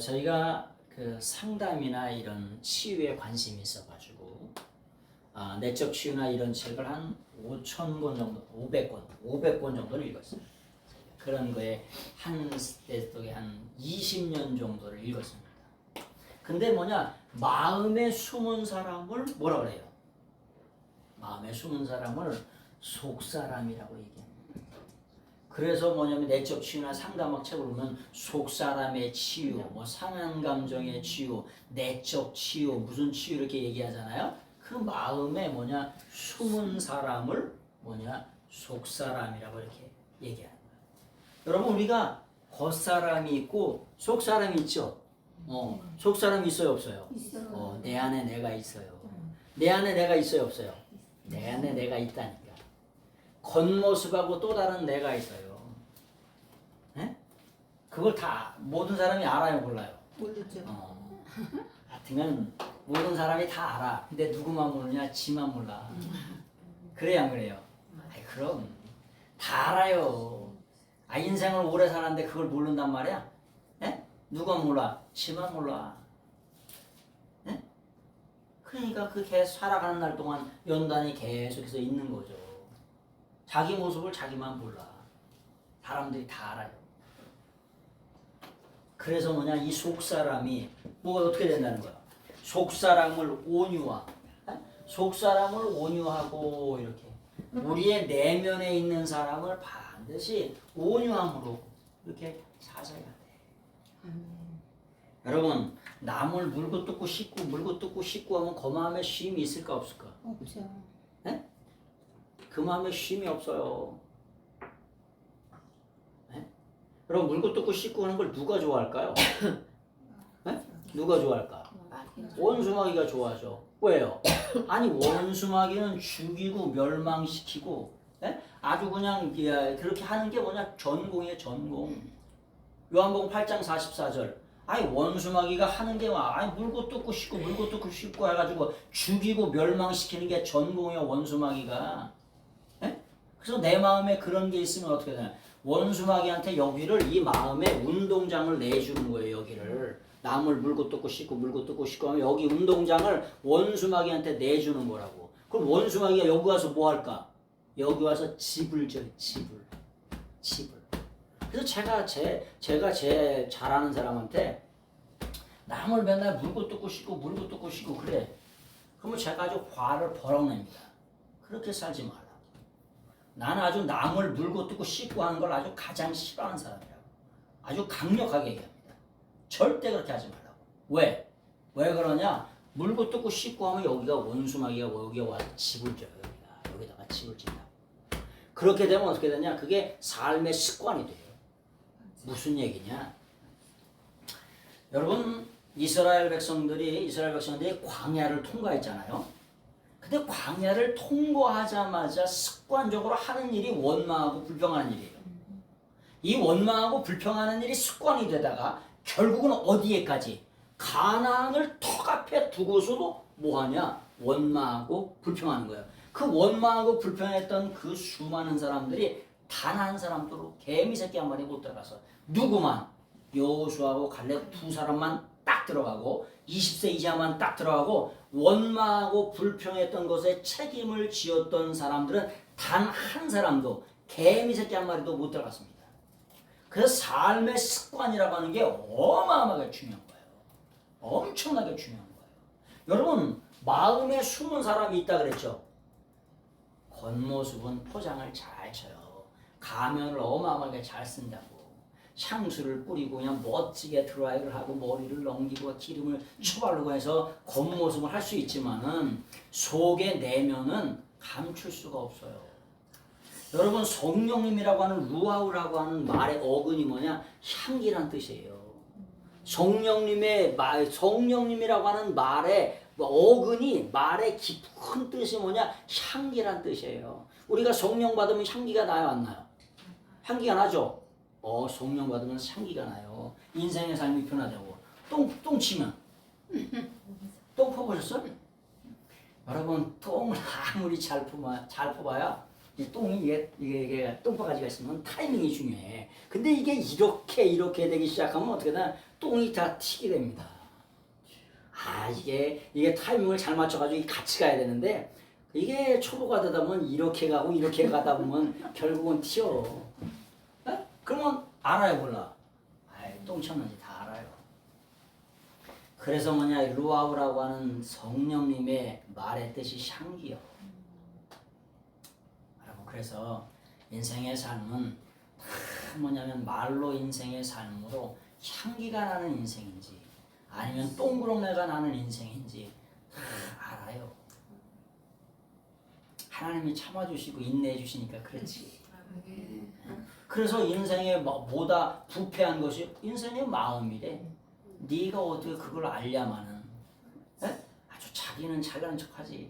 저희가 그 상담이나 이런 치유에 관심이 있어가지고 내적 치유나 이런 책을 한 5,000권 정도, 500권 정도를 읽었어요. 그런 거에 한 때에 한 20년 정도를 읽었습니다. 근데 뭐냐, 마음에 숨은 사람을 뭐라 그래요? 마음에 숨은 사람을 속사람이라고 얘기합니다. 그래서 뭐냐면 내적 치유나 상담학 책을 보면 속사람의 치유, 뭐 상한 감정의 치유, 내적 치유, 무슨 치유 이렇게 얘기하잖아요. 그 마음에 뭐냐 숨은 사람을 뭐냐 속사람이라고 이렇게 얘기하는 거예요. 여러분, 우리가 겉사람이 있고 속사람이 있죠. 속사람이 있어요, 없어요? 내 안에 내가 있어요. 내 안에 내가 있어요, 없어요? 내 안에 내가 있다니까. 겉모습하고 또 다른 내가 있어요. 네? 그걸 다 모든 사람이 알아요, 몰라요? 모르죠. 하여튼 모든 사람이 다 알아. 근데 누구만 모르냐? 지만 몰라. 그래야 안 그래요? 그럼 다 알아요. 인생을 오래 살았는데 그걸 모른단 말이야? 네? 누가 몰라? 지만 몰라. 네? 그러니까 그 계속 살아가는 날 동안 연단이 계속해서 있는 거죠. 자기 모습을 자기만 몰라. 사람들이 다 알아요. 그래서 뭐냐, 이 속사람이 뭐가 어떻게 된다는 거야? 속사람을 온유하. 속사람을 온유하고 이렇게 우리의 내면에 있는 사람을 반드시 온유함으로 이렇게 사셔야 돼. 여러분 남을 물고 뜯고 씻고 물고 뜯고 씻고 하면 그 마음에 쉼이 있을까 없을까? 없죠. 네? 그 마음에 쉼이 없어요. 네? 그럼 물고 뜯고 씻고 하는 걸 누가 좋아할까요? 네? 누가 좋아할까? 원수마귀가 좋아하죠. 왜요? 아니 원수마귀는 죽이고 멸망시키고 아주 그냥 그렇게 하는 게 뭐냐? 전공이에요. 전공. 요한복음 8장 44절. 아니 원수마귀가 하는 게 아니 물고 뜯고 씻고 물고 뜯고 씻고 해가지고 죽이고 멸망시키는 게 전공이에요. 원수마귀가. 그래서 내 마음에 그런 게 있으면 어떻게 되냐? 원수마귀한테 여기를 이 마음에 운동장을 내주는 거예요. 여기를. 남을 물고 뜯고 씻고 물고 뜯고 씻고 하면 여기 운동장을 원수마귀한테 내주는 거라고. 그럼 원수마귀가 여기 와서 뭐 할까? 여기 와서 집을 져요. 집을. 그래서 제가 제 잘하는 사람한테 남을 맨날 물고 뜯고 씻고 그래. 그러면 제가 아주 화를 벌어냅니다. 그렇게 살지 말라. 나는 아주 남을 물고 뜯고 씻고 하는 걸 아주 가장 싫어하는 사람이라고. 아주 강력하게 얘기합니다. 절대 그렇게 하지 말라고. 왜? 왜 그러냐? 물고 뜯고 씻고 하면 여기가 원수마귀가 여기 와서 집을 져요. 여기다가 집을 진다고. 그렇게 되면 어떻게 되냐? 그게 삶의 습관이 돼요. 무슨 얘기냐? 여러분 이스라엘 백성들이 광야를 통과했잖아요. 근데 광야를 통과하자마자 습관적으로 하는 일이 원망하고 불평하는 일이에요. 이 원망하고 불평하는 일이 습관이 되다가 결국은 어디에까지? 가나안을 턱 앞에 두고서도 뭐하냐? 원망하고 불평하는 거예요. 그 원망하고 불평했던 그 수많은 사람들이 단 한 사람도 개미 새끼 한 마리 못 들어가서 누구만? 여호수아하고 갈렙 두 사람만 딱 들어가고 20세 이하만 딱 들어가고 원망하고 불평했던 것에 책임을 지었던 사람들은 단 한 사람도 개미 새끼 한 마리도 못 들어갔습니다. 그래서 삶의 습관이라고 하는 게 어마어마하게 중요한 거예요. 엄청나게 중요한 거예요. 여러분 마음에 숨은 사람이 있다 그랬죠. 겉모습은 포장을 잘 쳐요. 가면을 어마어마하게 잘 쓴다고. 향수를 뿌리고 그냥 멋지게 드라이를 하고 머리를 넘기고 기름을 쳐바르고 해서 겉모습을 할 수 있지만은 속의 내면은 감출 수가 없어요. 여러분 성령님이라고 하는 루아우라고 하는 말의 어근이 뭐냐? 향기란 뜻이에요. 성령님이라고 하는 말의 어근이 말의 깊은 뜻이 뭐냐? 향기란 뜻이에요. 우리가 성령 받으면 향기가 나요, 안 나요? 향기가 나죠? 성령 받으면 향기가 나요. 인생의 삶이 변화되고 똥 치면 똥 퍼보셨어요? 여러분 똥을 아무리 잘 퍼봐야 이 똥이 이게 똥바가지가 있으면 타이밍이 중요해. 근데 이게 이렇게 되기 시작하면 어떻게 되나? 똥이 다 튀게 됩니다. 이게 타이밍을 잘 맞춰가지고 같이 가야 되는데 이게 초보가 되다 보면 이렇게 가다 보면 결국은 튀어. 그러면 알아요, 몰라? 똥 쳤는지 다 알아요. 그래서 뭐냐, 루아우라고 하는 성령님의 말의 뜻이 향기요. 그래서 인생의 삶은 다 뭐냐면 말로 인생의 삶으로 향기가 나는 인생인지 아니면 똥구렁내가 나는 인생인지 다 알아요. 하나님이 참아주시고 인내해주시니까 그렇지. 그래서 인생에 뭐다 부패한 것이 인생의 마음이래. 네가 어떻게 그걸 알냐마는 아주 자기는 잘나는 척하지.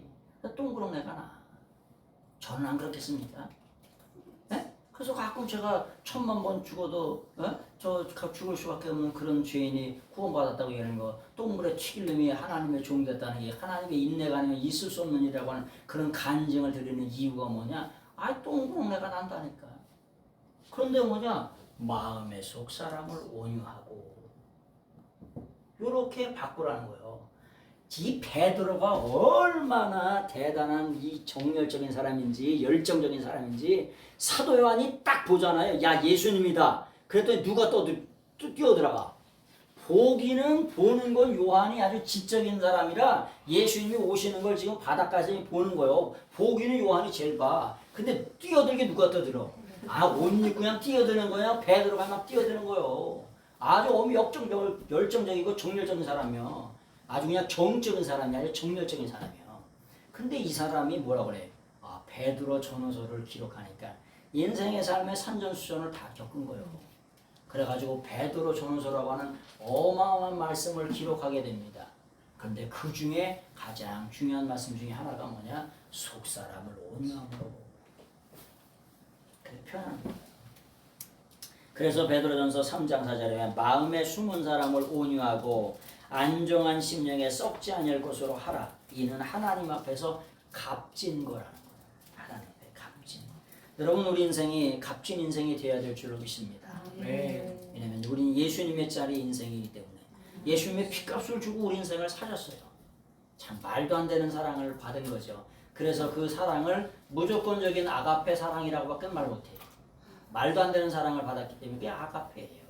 똥구렁내가 나. 저는 안 그렇겠습니까? 그래서 가끔 제가 1000만 번 죽어도 저 죽을 수밖에 없는 그런 죄인이 구원받았다고 얘기하는 거, 똥물에 튀길 놈이 하나님의 종이 됐다는 게 하나님의 인내가 아니면 있을 수 없는 일이라고 하는 그런 간증을 드리는 이유가 뭐냐? 똥구렁내가 난다니까. 그런데 뭐냐? 마음의 속 사람을 온유하고 이렇게 바꾸라는 거예요. 이 베드로가 얼마나 대단한 이 정열적인 사람인지 열정적인 사람인지 사도 요한이 딱 보잖아요. 야, 예수님이다. 그랬더니 누가 뛰어들어가? 보기는 보는 건 요한이 아주 지적인 사람이라 예수님이 오시는 걸 지금 바닥까지 보는 거예요. 보기는 요한이 제일 봐. 근데 뛰어들게 누가 떠들어? 옷 입고 그냥 뛰어드는 거야. 배 들어가면 막 뛰어드는 거예요. 아주 열정적이고 정열적인 사람이요. 아주 그냥 정적인 사람이 아니라 정열적인 사람이요. 근데 이 사람이 뭐라 그래? 베드로 전후서를 기록하니까 인생의 삶의 산전수전을 다 겪은 거예요. 그래가지고 베드로 전후서라고 하는 어마어마한 말씀을 기록하게 됩니다. 그런데 그 중에 가장 중요한 말씀 중에 하나가 뭐냐? 속사람을 온유함으로 그렇게 표현하는 거예요. 그래서 베드로전서 3장 4절에 마음에 숨은 사람을 온유하고 안정한 심령에 썩지 아니할 것으로 하라. 이는 하나님 앞에서 값진 거라는 거예요. 하나님 앞에 값진. 여러분 우리 인생이 값진 인생이 되어야 될 줄로 믿습니다. 왜냐면 우리는 예수님의 자리 인생이기 때문에 예수님의 피값을 주고 우리 인생을 사셨어요. 참 말도 안 되는 사랑을 받은 거죠. 그래서 그 사랑을 무조건적인 아가페 사랑이라고밖에 말 못해요. 말도 안 되는 사랑을 받았기 때문에 그게 아가페예요.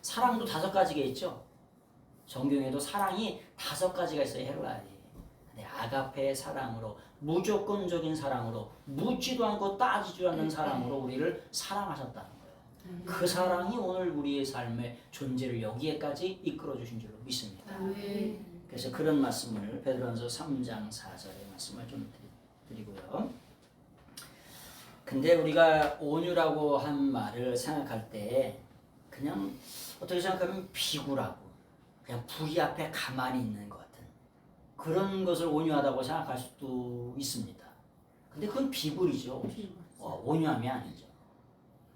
사랑도 5가지가 있죠. 성경에도 사랑이 5가지가 있어요. 헤르라이. 근데 아가페의 사랑으로 무조건적인 사랑으로 묻지도 않고 따지지도 않는 사랑으로 우리를 사랑하셨다는 거예요. 그 사랑이 오늘 우리의 삶의 존재를 여기에까지 이끌어 주신 줄로 믿습니다. 그래서 그런 말씀을 베드로전서 3장 4절의 말씀을 좀 드리고요. 근데 우리가 온유라고 한 말을 생각할 때 그냥 어떻게 생각하면 비굴하고 그냥 불의 앞에 가만히 있는 것 같은 그런 것을 온유하다고 생각할 수도 있습니다. 근데 그건 비굴이죠. 온유함이 아니죠.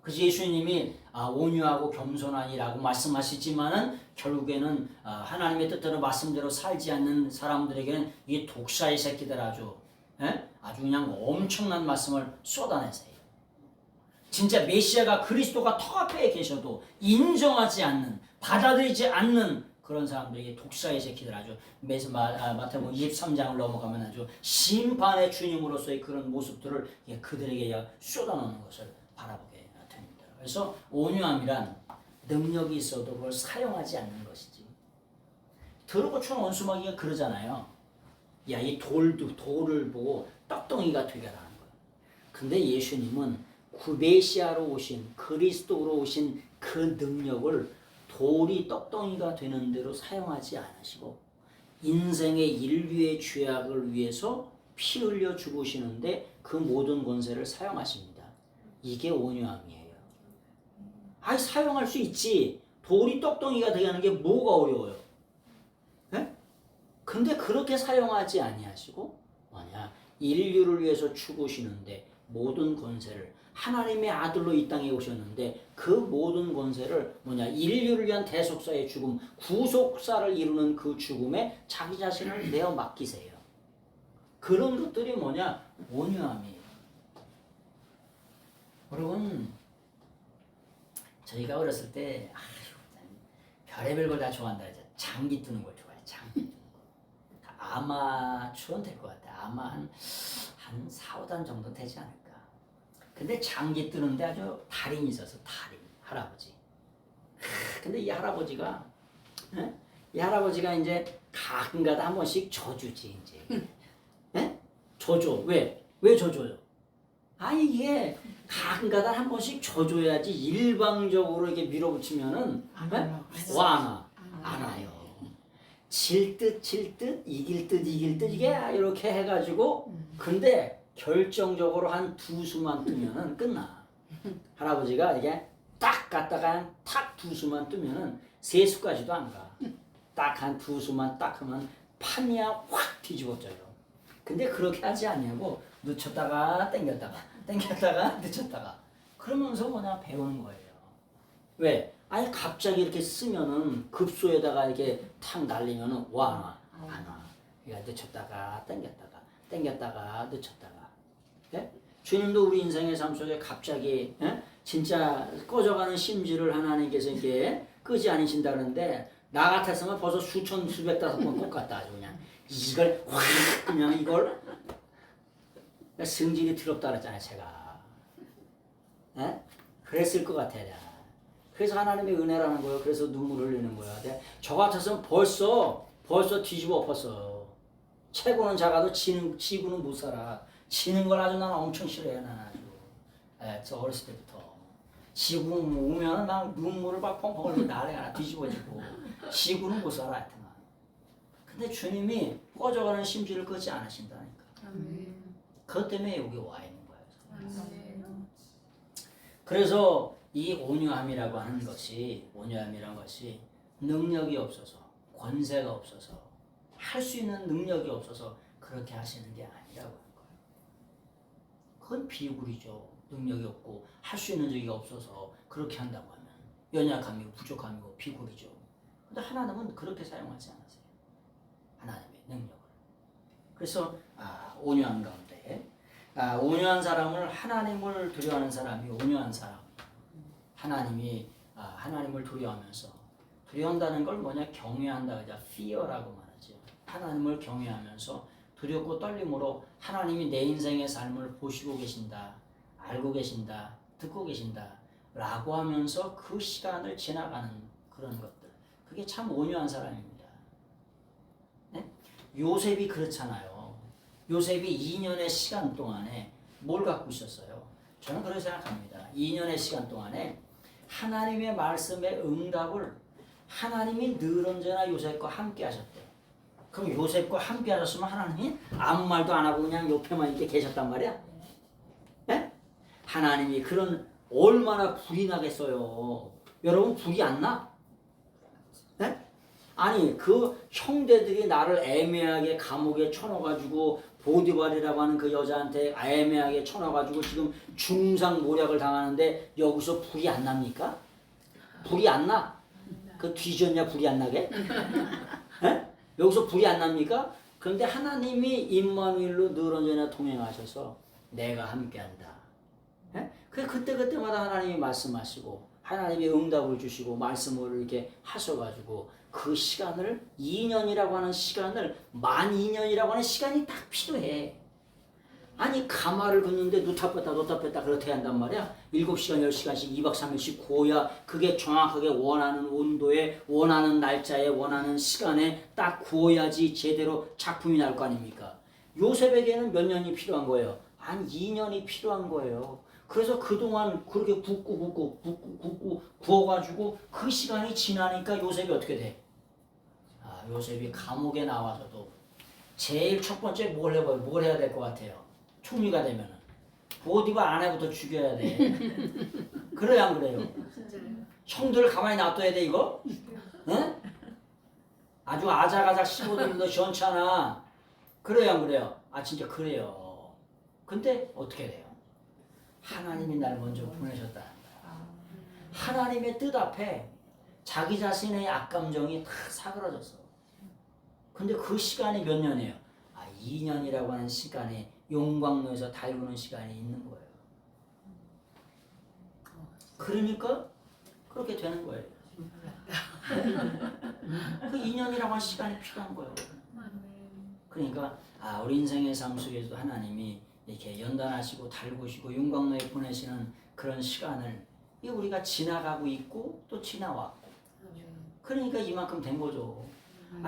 그래서 예수님이 온유하고 겸손하니라고 말씀하시지만은 결국에는 하나님의 뜻대로 말씀대로 살지 않는 사람들에게는 이게 독사의 새끼들 아주 그냥 엄청난 말씀을 쏟아내세요. 진짜 메시아가 그리스도가 터 앞에 계셔도 인정하지 않는 받아들이지 않는 그런 사람들에게 독사의 새끼들 아주 마태복음 23장을 넘어가면 아주 심판의 주님으로서의 그런 모습들을 그들에게 쏟아놓는 것을 바라보게 됩니다. 그래서 온유함이란 능력이 있어도 그걸 사용하지 않는 것이지. 더럽고 추한 원수마귀가 그러잖아요. 야, 이 돌을 보고 떡덩이가 되게 하라는 거예요. 근데 예수님은 메시아로 오신 그리스도로 오신 그 능력을 돌이 떡덩이가 되는 대로 사용하지 않으시고 인생의 인류의 죄악을 위해서 피 흘려 죽으시는데 그 모든 권세를 사용하십니다. 이게 온유함이에요. 사용할 수 있지. 돌이 떡덩이가 되게 하는 게 뭐가 어려워요? 근데 그렇게 사용하지 아니하시고 인류를 위해서 죽으시는데 모든 권세를 하나님의 아들로 이 땅에 오셨는데 그 모든 권세를 인류를 위한 대속사의 죽음, 구속사를 이루는 그 죽음에 자기 자신을 내어 맡기세요. 그런 것들이 온유함이에요. 여러분, 저희가 어렸을 때 별의별 걸 다 좋아한다 그러죠. 장기 뜨는 걸 좋아해요. 장기 뜨는 거. 아마추어는 될 것 같아요. 아마 한 4, 5단 정도 되지 않을까. 근데 장기 뜨는데 아주 달인이 있어서 할아버지. 근데 이 할아버지가 이제 가끔가다 한 번씩 져주지 이제. 져줘. 왜 져줘요? 이게 가끔가다 한 번씩 져줘야지 일방적으로 이렇게 밀어붙이면은 안 와요. 질 듯 이길 듯 이게 이렇게 해가지고 근데 결정적으로 한 2수만 뜨면은 끝나. 할아버지가 이게 딱 갔다가 탁 2수만 뜨면은 3수까지도 안 가. 딱 한 2수만 딱 하면 판이야 확 뒤집어져요. 근데 그렇게 하지 않냐고 늦췄다가 땡겼다가 늦췄다가 그러면서 배우는 거예요. 왜? 갑자기 이렇게 쓰면은 급소에다가 이렇게 탁 날리면은 안 와. 그러니까 늦췄다가 땡겼다가 늦췄다가. 주님도 우리 인생의 삶 속에 갑자기 진짜 꺼져가는 심지를 하나님께서 이렇게 끄지 않으신다 그러는데 나 같았으면 벌써 수천 수백 다섯 번 똑같다 아주 그냥 이걸 확 그냥 이걸 승질이 더럽다 그랬잖아요 제가. 그랬을 것 같아요. 그래서 하나님의 은혜라는 거예요. 그래서 눈물을 흘리는 거야. 저 같았으면 벌써 뒤집어 엎었어. 채고는 작아도 지구는 못 살아. 지는 걸 아주 난 엄청 싫어해. 난 아주. 저 어렸을 때부터. 지구 오면 막 눈물을 막 펑펑 흘리고 나래가 뒤집어지고. 지구는 못 살아. 하여튼. 근데 주님이 꺼져가는 심지를 끄지 않으신다니까. 아멘. 그것 때문에 여기 와 있는 거예요. 아멘. 그래서 이 온유함이라는 것이 능력이 없어서, 권세가 없어서, 할 수 있는 능력이 없어서 그렇게 하시는 게 아니라고 하는 거예요. 그건 비굴이죠. 능력이 없고 할 수 있는 적이 없어서 그렇게 한다고 하면 연약함이고 부족함이고 비굴이죠. 근데 하나님은 그렇게 사용하지 않으세요. 하나님의 능력을. 그래서 온유한 가운데 온유한 사람을 하나님을 두려워하는 사람이 온유한 사람. 하나님을 두려워하면서 두려워한다는 걸 뭐냐 경외한다 그러죠. fear라고 말하죠. 하나님을 경외하면서 두렵고 떨림으로 하나님이 내 인생의 삶을 보시고 계신다, 알고 계신다, 듣고 계신다 라고 하면서 그 시간을 지나가는 그런 것들. 그게 참 온유한 사람입니다. 네? 요셉이 그렇잖아요. 요셉이 2년의 시간 동안에 뭘 갖고 있었어요? 저는 그렇게 생각합니다. 2년의 시간 동안에 하나님의 말씀의 응답을 하나님이 늘 언제나 요셉과 함께 하셨대. 그럼 요셉과 함께 하셨으면 하나님이 아무 말도 안 하고 그냥 옆에만 이렇게 계셨단 말이야? 네? 하나님이 그런 얼마나 불이 나겠어요. 여러분 불이 안 나? 네? 아니 그 형제들이 나를 애매하게 감옥에 쳐넣어가지고 보디발이라고 하는 그 여자한테 애매하게 쳐넣어가지고 지금 중상모략을 당하는데 여기서 불이 안 납니까? 불이 안 나? 그 뒤졌냐 불이 안 나게? 네? 여기서 불이 안 납니까? 그런데 하나님이 임마누엘로 늘 언제나 동행하셔서 내가 함께한다. 네? 그때마다 하나님이 말씀하시고 하나님이 응답을 주시고 말씀을 이렇게 하셔가지고 그 시간을 2년이라고 하는 시간을 12,000년이라고 하는 시간이 딱 필요해. 아니 가마를 긋는데 놓다 뺐다 그렇게 한단 말이야. 7시간 10시간씩 2박 3일씩 구워야 그게 정확하게 원하는 온도에 원하는 날짜에 원하는 시간에 딱 구워야지 제대로 작품이 날 거 아닙니까? 요셉에게는 몇 년이 필요한 거예요? 한 2년이 필요한 거예요. 그래서 그동안 그렇게 굽고 구워가지고 그 시간이 지나니까 요셉이 어떻게 돼? 요셉이 감옥에 나와서도 제일 첫 번째 뭘 해야 될 것 같아요? 총리가 되면은 보디발 아내부터 죽여야 돼. 그래요 안 그래요? 형들을 가만히 놔둬야 돼 이거? 응? 아주 아작아작 씹어들도 시원찮아. 그래요 안 그래요? 진짜 그래요. 근데 어떻게 돼요? 하나님이 날 먼저 보내셨다는 거야. 하나님의 뜻 앞에 자기 자신의 악감정이 다 사그라졌어. 근데 그 시간이 몇 년이에요? 2년이라고 하는 시간에 용광로에서 다루는 시간이 있는 거예요. 그러니까 그렇게 되는 거예요. 그 2년이라고 하는 시간이 필요한 거예요. 그러니까 우리 인생의 삶 속에서도 하나님이 이렇게 연단하시고 달구시고 용광로에 보내시는 그런 시간을 우리가 지나가고 있고 또 지나왔고 그러니까 이만큼 된 거죠.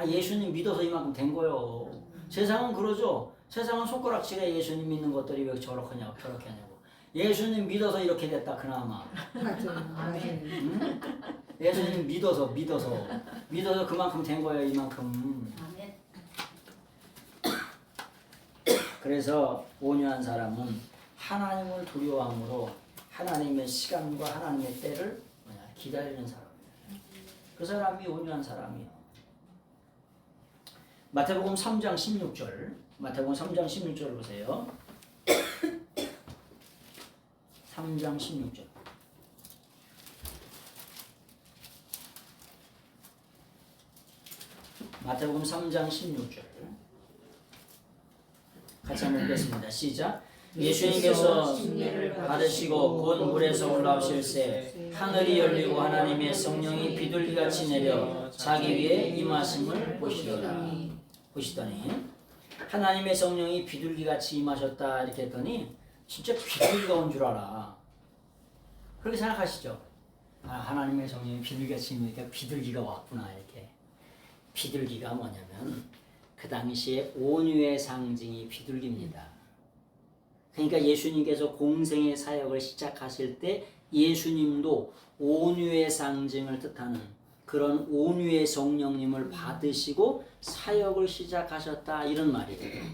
예수님 믿어서 이만큼 된 거예요. 세상은 그러죠. 세상은 손가락질에 예수님 믿는 것들이 왜 저렇게 하냐고. 예수님 믿어서 이렇게 됐다 그나마. 응? 예수님 믿어서 그만큼 된 거예요. 이만큼. 그래서 온유한 사람은 하나님을 두려워함으로 하나님의 시간과 하나님의 때를 기다리는 사람이에요. 그 사람이 온유한 사람이에요. 마태복음 3장 16절. 마태복음 3장 16절 보세요. 3장 16절. 마태복음 3장 16절. 같이 한번 읽겠습니다. 시작. 예수님께서 승리를 받으시고 곧 물에서 올라오실새 하늘이 열리고 하나님의 성령이 비둘기같이 내려 자기 위에 임하심을 보시더니 하나님의 성령이 비둘기같이 임하셨다 이렇게 했더니 진짜 비둘기가 온 줄 알아. 그렇게 생각하시죠? 하나님의 성령이 비둘기같이 있으니까 비둘기가 왔구나 이렇게. 비둘기가 뭐냐면 그 당시에 온유의 상징이 비둘기입니다. 그러니까 예수님께서 공생의 사역을 시작하실 때 예수님도 온유의 상징을 뜻하는 그런 온유의 성령님을 받으시고 사역을 시작하셨다 이런 말이에요.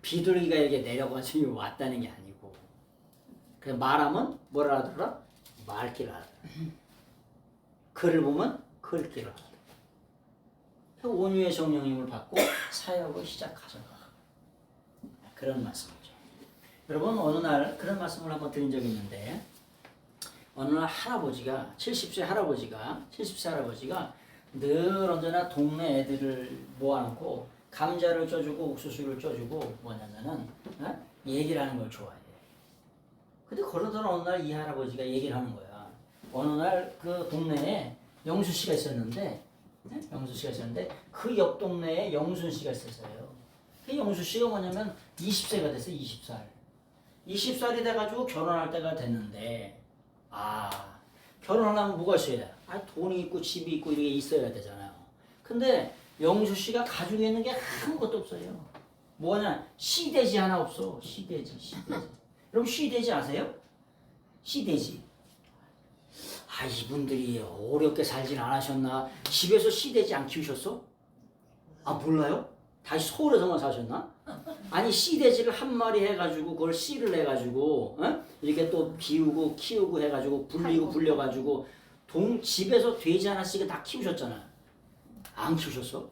비둘기가 이렇게 내려가지고 왔다는 게 아니고 그래서 말하면 뭐라 하더라? 말귀라 하더라. 글을 보면 글귀라 하더라. 온유의 성령님을 받고 사역을 시작하셨다. 그런 말씀이죠. 여러분 어느 날 그런 말씀을 한번 드린 적이 있는데 어느 날 할아버지가 70세 할아버지가 늘 언제나 동네 애들을 모아놓고 감자를 쪄주고 옥수수를 쪄주고 뭐냐면은 얘기를 하는 걸 좋아해. 근데 그러던 어느 날 이 할아버지가 얘기를 하는 거야. 어느 날 그 동네에 영수 씨가 있었는데 그 옆 동네에 영순 씨가 있었어요. 그 영수 씨가 뭐냐면 20세가 됐어. 20살이 돼가지고 결혼할 때가 됐는데 결혼하려면 뭐가 있어야 돼? 돈이 있고 집이 있고 이게 있어야 되잖아요. 근데 영수 씨가 가지고 있는 게 아무것도 없어요. 뭐냐? 시돼지 하나 없어. 시돼지. 여러분 시돼지 아세요? 시돼지. 이분들이 어렵게 살진 않으셨나? 집에서 시돼지 안 키우셨어? 몰라요? 다시 서울에서만 사셨나? 아니 시돼지를 한 마리 해가지고 그걸 씨를 해가지고 이렇게 또 비우고 키우고 해가지고 불려가지고 집에서 돼지 하나씩은 다 키우셨잖아요. 안 키우셨어?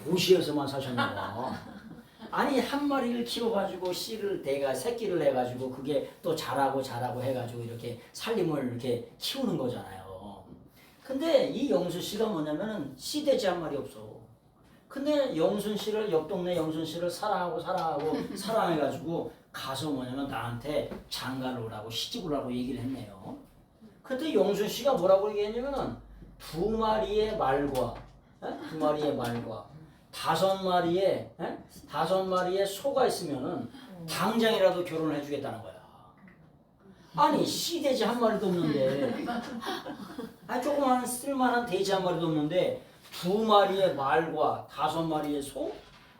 도시에서만 사셨나 봐. 아니 한 마리를 키워가지고 씨를 새끼를 해가지고 그게 또 자라고 해가지고 이렇게 살림을 이렇게 키우는 거잖아요. 근데 이 영수 씨가 뭐냐면은 씨돼지 한 마리 없어. 근데 옆 동네 영순 씨를 사랑해가지고 가서 뭐냐면 나한테 장가를 오라고 시집을 오라고 얘기를 했네요. 그때 영순 씨가 뭐라고 얘기했냐면은 2마리의 말과 5마리의 소가 있으면은 당장이라도 결혼을 해주겠다는 거야. 아니 시돼지 한 마리도 없는데 조그마한 쓸만한 돼지 한 마리도 없는데 2마리의 말과 5마리의 소?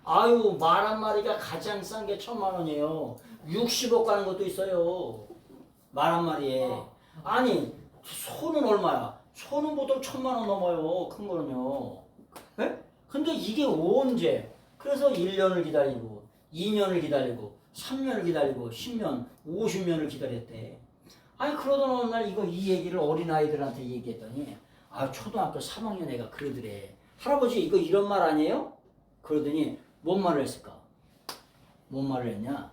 말 한 마리가 가장 싼 게 1,000,000원이에요. 60억 가는 것도 있어요. 말 한 마리에. 아니 소는 얼마야? 소는 보통 1,000,000원 넘어요. 큰 거는요. 네? 근데 이게 언제? 그래서 1년을 기다리고 2년을 기다리고 3년을 기다리고 10년, 50년을 기다렸대. 그러던 어느 날 이 얘기를 어린아이들한테 얘기했더니 초등학교 3학년 애가 그러더래. 할아버지 이거 이런 말 아니에요? 그러더니 뭔 말을 했을까? 뭔 말을 했냐?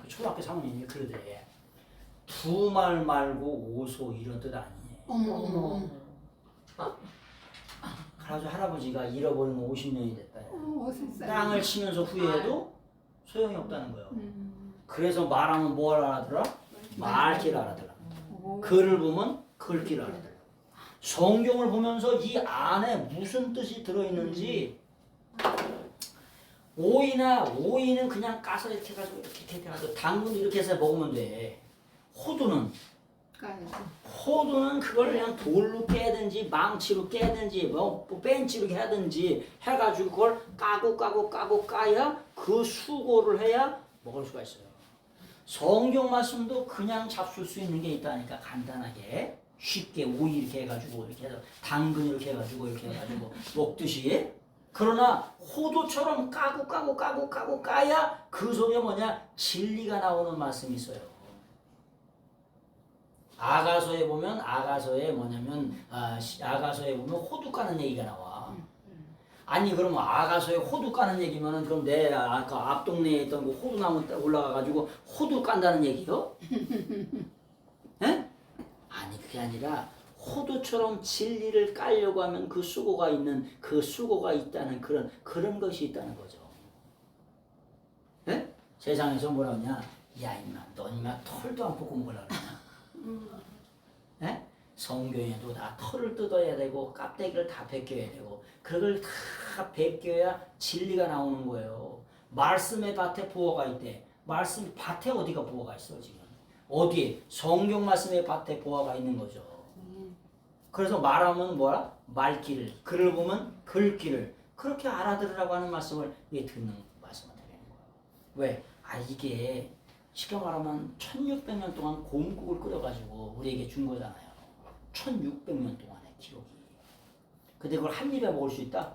그 초등학교 3학년이 그러더래. 2말 말고 오소 이런 뜻 아니에요. 어머. 그래가지고 할아버지가 잃어버린 50년이 됐다. 땅을 치면서 후회해도 소용이 없다는 거예요. 그래서 말하면 뭘 알아들어? 말귀를 알아들어. 글을 보면 글귀를 알아들어. 성경을 보면서 이 안에 무슨 뜻이 들어있는지 오이는 그냥 까서 이렇게 해가지고 당근 이렇게 해서 먹으면 돼. 호두는 그걸 그냥 돌로 깨든지 망치로 깨든지 벤치로 하든지 해가지고 그걸 까고 까야 그 수고를 해야 먹을 수가 있어요. 성경 말씀도 그냥 잡술 수 있는 게 있다니까. 간단하게 쉽게 오이 이렇게 해가지고 이렇게 해서 당근 이렇게 해가지고 먹듯이. 그러나 호두처럼 까고 까야 그 속에 뭐냐? 진리가 나오는 말씀이 있어요. 아가서에 보면 호두 까는 얘기가 나와. 그러면 아가서에 호두 까는 얘기면은 그럼 내 아까 앞 동네에 있던 그 호두나무 올라가가지고 호두 깐다는 얘기요? 에? 그게 아니라 호두처럼 진리를 깔려고 하면 그 수고가 있다는 그런 것이 있다는 거죠. 에? 세상에서 뭐라 하냐? 넌 털도 안 뽑고 뭐라 그러냐? 에? 성경에도 다 털을 뜯어야 되고 껍데기를 다 벗겨야 되고 그걸 다 벗겨야 진리가 나오는 거예요. 말씀의 밭에 보호가 있대. 밭에 어디가 보호가 있어 지금? 어디? 성경 말씀의 밭에 보호가 있는 거죠. 그래서 말하면 뭐라? 말귀를, 글을 보면 글귀를 그렇게 알아들으라고 하는 말씀을 이게 듣는 말씀을 드리는 거예요. 왜? 이게 쉽게 말하면 1600년 동안 공국을 끓여가지고 우리에게 준 거잖아요. 1600년 동안의 기록이. 근데 그걸 한 입에 먹을 수 있다?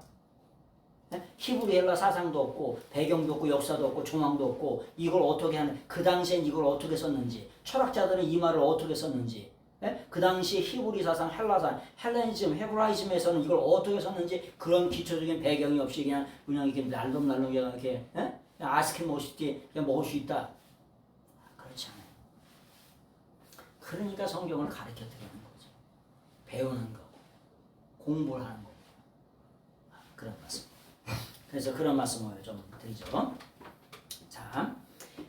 히브리 헬라 사상도 없고 배경도 없고 역사도 없고 조망도 없고 이걸 어떻게 하는 그 당시엔 이걸 어떻게 썼는지 철학자들은 이 말을 어떻게 썼는지 그 당시 히브리 사상 헬라사 헬레니즘 헤브라이즘에서는 이걸 어떻게 썼는지 그런 기초적인 배경이 없이 그냥 이렇게 날름날름 이렇게 그냥 아스키모시티 그냥 먹을 수 있다. 그렇지 않아요. 그러니까 성경을 가르쳐 드리는 거죠. 배우는 거, 공부를 하는 거. 그런 말씀. 그래서 그런 말씀을 좀 드리죠. 자,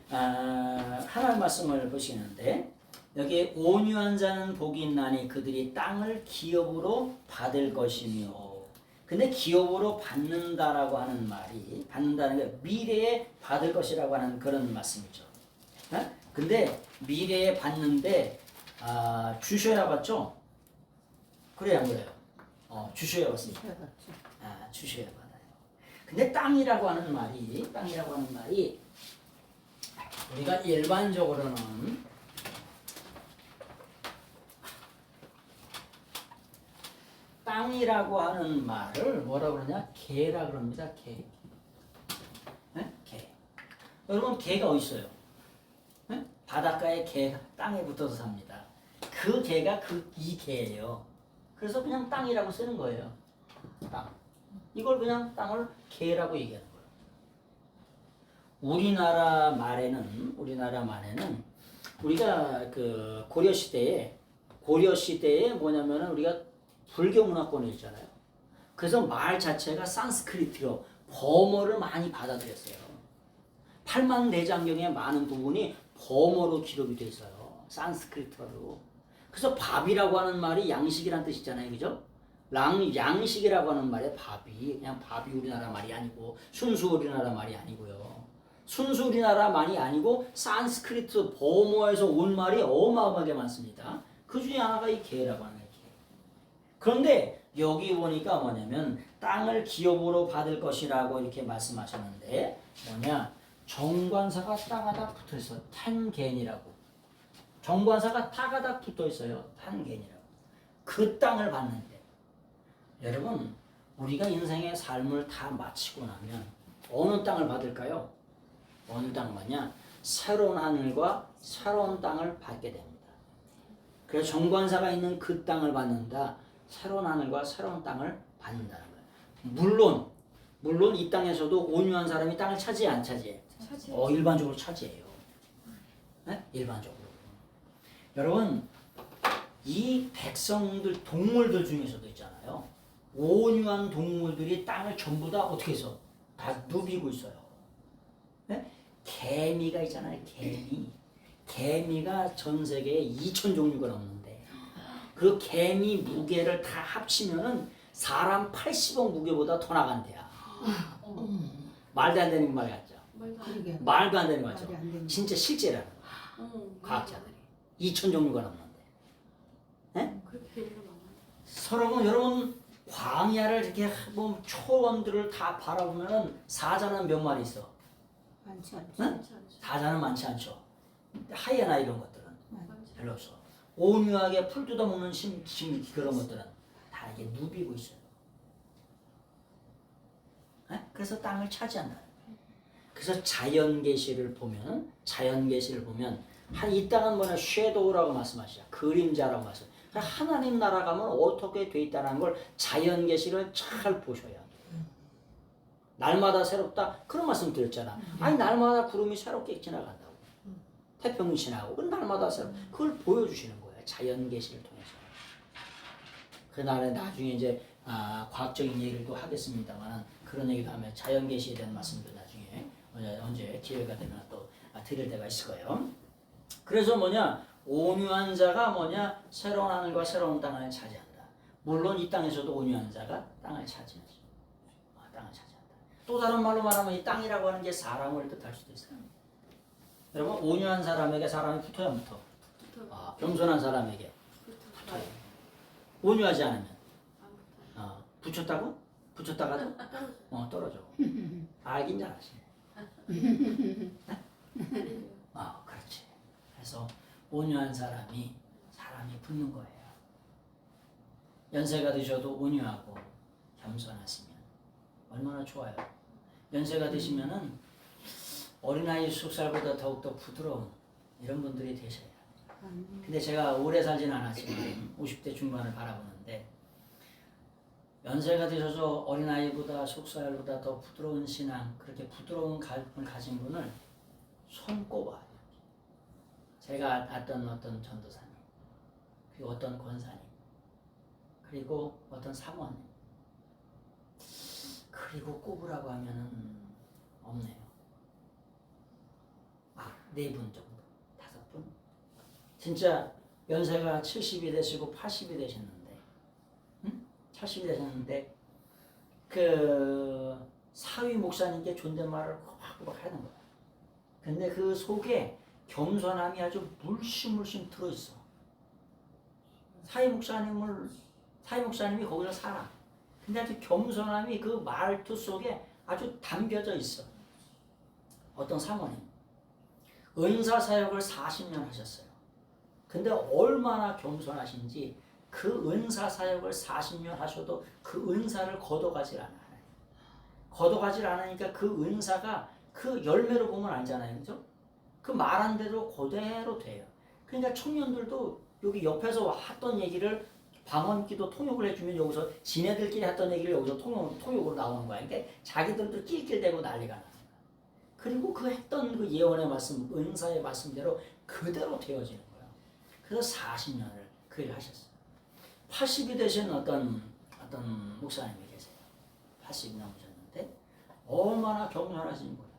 하나님 말씀을 보시는데 여기 온유한 자는 복이 있나니 그들이 땅을 기업으로 받을 것이며 근데 기업으로 받는다라고 하는 말이 받는다는 게 미래에 받을 것이라고 하는 그런 말씀이죠. 근데 미래에 받는데 주셔야 받죠? 그래야 그래요. 주셔야 받습니다. 주셔야 받아요. 근데 땅이라고 하는 말이 우리가 일반적으로는 땅이라고 하는 말을 뭐라 그러냐? 개라 그럽니다. 개. 개. 여러분 개가 어디 있어요? 바닷가에 개가 땅에 붙어서 삽니다. 그 개가 이 개예요. 그래서 그냥 땅이라고 쓰는 거예요. 땅. 이걸 그냥 땅을 개라고 얘기하는 거예요. 우리나라 말에는 우리가 그 고려 시대에 뭐냐면은 우리가 불교 문화권에 있잖아요. 그래서 말 자체가 산스크리트로 범어를 많이 받아들였어요. 팔만대장경의 많은 부분이 범어로 기록이 돼 있어요. 산스크리트로. 그래서 밥이라고 하는 말이 양식이란 뜻이잖아요. 그죠? 양식이라고 하는 말에 밥이 그냥 밥이 우리나라 말이 아니고 순수 우리나라 말이 아니고요. 순수 우리나라 말이 아니고 산스크리트 범어에서 온 말이 어마어마하게 많습니다. 그 중에 하나가 이 개라고 하는 거예요. 그런데 여기 보니까 뭐냐면 땅을 기업으로 받을 것이라고 이렇게 말씀하셨는데 뭐냐 정관사가 따가닥 붙어 있어. 탄겐이라고. 정관사가 따가닥 붙어 있어요. 탄겐이라고. 그 땅을 받는데 여러분 우리가 인생의 삶을 다 마치고 나면 어느 땅을 받을까요? 어느 땅 받냐? 새로운 하늘과 새로운 땅을 받게 됩니다. 그래서 정관사가 있는 그 땅을 받는다. 새로운 하늘과 새로운 땅을 받는다는 거예요. 물론 이 땅에서도 온유한 사람이 땅을 차지해 안 차지해? 일반적으로 차지해요. 일반적으로. 여러분 이 백성들 동물들 중에서도 있잖아요. 온유한 동물들이 땅을 전부 다 어떻게 해서 다 누비고 있어요. 개미가 있잖아요. 개미가 전 세계에 2천 종류가 넘는데 그 개미 무게를 다 합치면은 사람 80억 무게보다 더 나간대요. 말도 안 되는 말 같죠? 말도 안 되는 거 같죠? 진짜 실제라는 거예요. 과학자들이 2천 종류가 넘는데. 서로 여러분 광야를 이렇게 뭐 초원들을 다 바라보면은 사자는 몇 마리 있어? 많지 않죠. 응? 사자는 많지 않죠. 하이에나 이런 것들은 별로 없어. 온유하게 풀 뜯어먹는 그런 것들은 다 이게 누비고 있어요. 그래서 땅을 차지한다. 그래서 자연계시를 보면 이 땅은 뭐냐 섀도우라고 말씀하시죠. 그림자라고 말씀. 하나님 나라 가면 어떻게 돼 있다는 걸 자연계시를 잘 보셔야 돼요. 날마다 새롭다 그런 말씀 드렸잖아. 날마다 구름이 새롭게 지나간다고. 태평이 지나고 날마다 그걸 보여주시는 거예요. 자연계시를 통해서. 그날에 나중에 이제 과학적인 얘기를 또 하겠습니다만 그런 얘기도 하면 자연계시에 대한 말씀도 나중에 언제 기회가 되면 또 드릴 때가 있을 거예요. 그래서 온유한 자가 새로운 하늘과 새로운 땅을 차지한다. 물론 이 땅에서도 온유한 자가 땅을 차지하죠. 땅을 차지한다. 또 다른 말로 말하면 이 땅이라고 하는 게 사람을 뜻할 수도 있어요. 여러분 온유한 사람에게 사람이 붙어야 안 붙어? 겸손한 사람에게 붙어요. 온유하지 않으면 붙였다고? 붙였다가도 떨어져. 알긴 잘하시네. 그렇지. 그래서 온유한 사람이 붙는 거예요. 연세가 드셔도 온유하고 겸손하시면 얼마나 좋아요. 연세가 드시면은 어린아이 쑥살보다 더욱더 부드러운 이런 분들이 되셔요. 근데 제가 오래 살지는 않았지만 50대 중반을 바라보는데 연세가 드셔서 어린아이보다 쑥살보다 더 부드러운 신앙, 그렇게 부드러운 가슴을 가진 분을 손꼽아요. 제가 봤던 어떤 전도사님, 그리고 어떤 권사님, 그리고 어떤 사모님, 그리고 꼽으라고 하면은 없네요. 4분 정도, 5분. 진짜 연세가 70이 되시고 80이 되셨는데, 80이 되셨는데 그 사위 목사님께 존댓말을 꼬박꼬박 하는 거야. 근데 그 속에 겸손함이 아주 물씬 들어있어. 사위 목사님이 거기서 살아. 근데 아주 겸손함이 그 말투 속에 아주 담겨져 있어. 어떤 사모님 은사 사역을 40년 하셨어요. 근데 얼마나 겸손하신지 그 은사 사역을 40년 하셔도 그 은사를 걷어가질 않아요. 걷어가질 않으니까 그 은사가 그 열매로 보면 알잖아요. 그죠? 그 말한 대로 그대로 돼요. 그러니까 청년들도 여기 옆에서 했던 얘기를 방언기도 통역을 해주면 여기서 지네들끼리 했던 얘기를 여기서 통역으로 나오는 거야. 그러니까 자기들도 낄낄대고 난리가 나는 거야. 그리고 그 했던 그 예언의 말씀, 은사의 말씀대로 그대로 되어지는 거야. 그래서 40년을 그 일을 하셨어요. 80이 되신 어떤 목사님이 계세요. 80이 넘으셨는데 얼마나 겸손하신 거예요.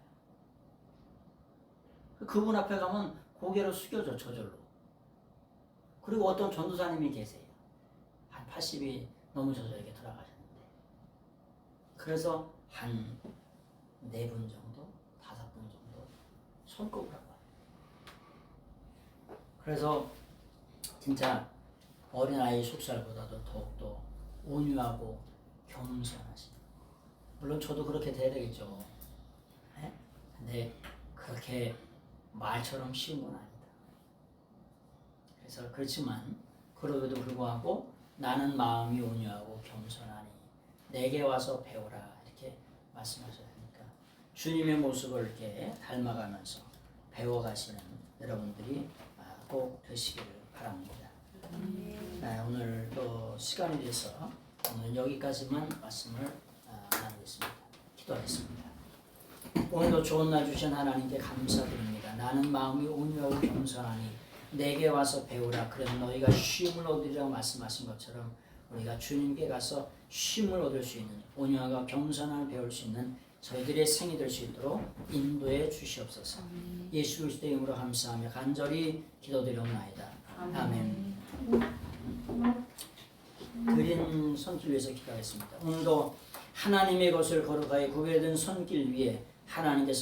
그분 앞에 가면 고개를 숙여줘, 저절로. 그리고 어떤 전도사님이 계세요. 한 80이 넘으셔서 이렇게 돌아가셨는데 그래서 한 4분 정도, 5분 정도 손꼽으라고 해요. 그래서 진짜 어린아이 쑥살보다도 더욱더 온유하고 겸손하신. 물론 저도 그렇게 돼야 되겠죠. 네? 근데 그렇게 말처럼 쉬운 건 아니다. 그래서 그렇지만 그럼에도 불구하고 나는 마음이 온유하고 겸손하니 내게 와서 배우라 이렇게 말씀하셨으니까 주님의 모습을 이렇게 닮아가면서 배워가시는 여러분들이 꼭 되시기를 바랍니다. 오늘 또 시간이 돼서 오늘 여기까지만 말씀을 나누겠습니다. 기도하겠습니다. 오늘도 좋은 날 주신 하나님께 감사드립니다. 나는 마음이 온유하고 겸손하니 내게 와서 배우라. 그러면 너희가 쉼을 얻으리라고 말씀하신 것처럼 우리가 주님께 가서 쉼을 얻을 수 있는 온유하고 겸손함을 배울 수 있는 저희들의 생이 될 수 있도록 인도해 주시옵소서. 예수 그리스도의 이름으로 감사하며 간절히 기도드리옵나이다. 아멘. 드린 손길 위해서 기도하겠습니다. 오늘도 하나님의 것을 걸어가야 구별된 손길 위에 하나님께서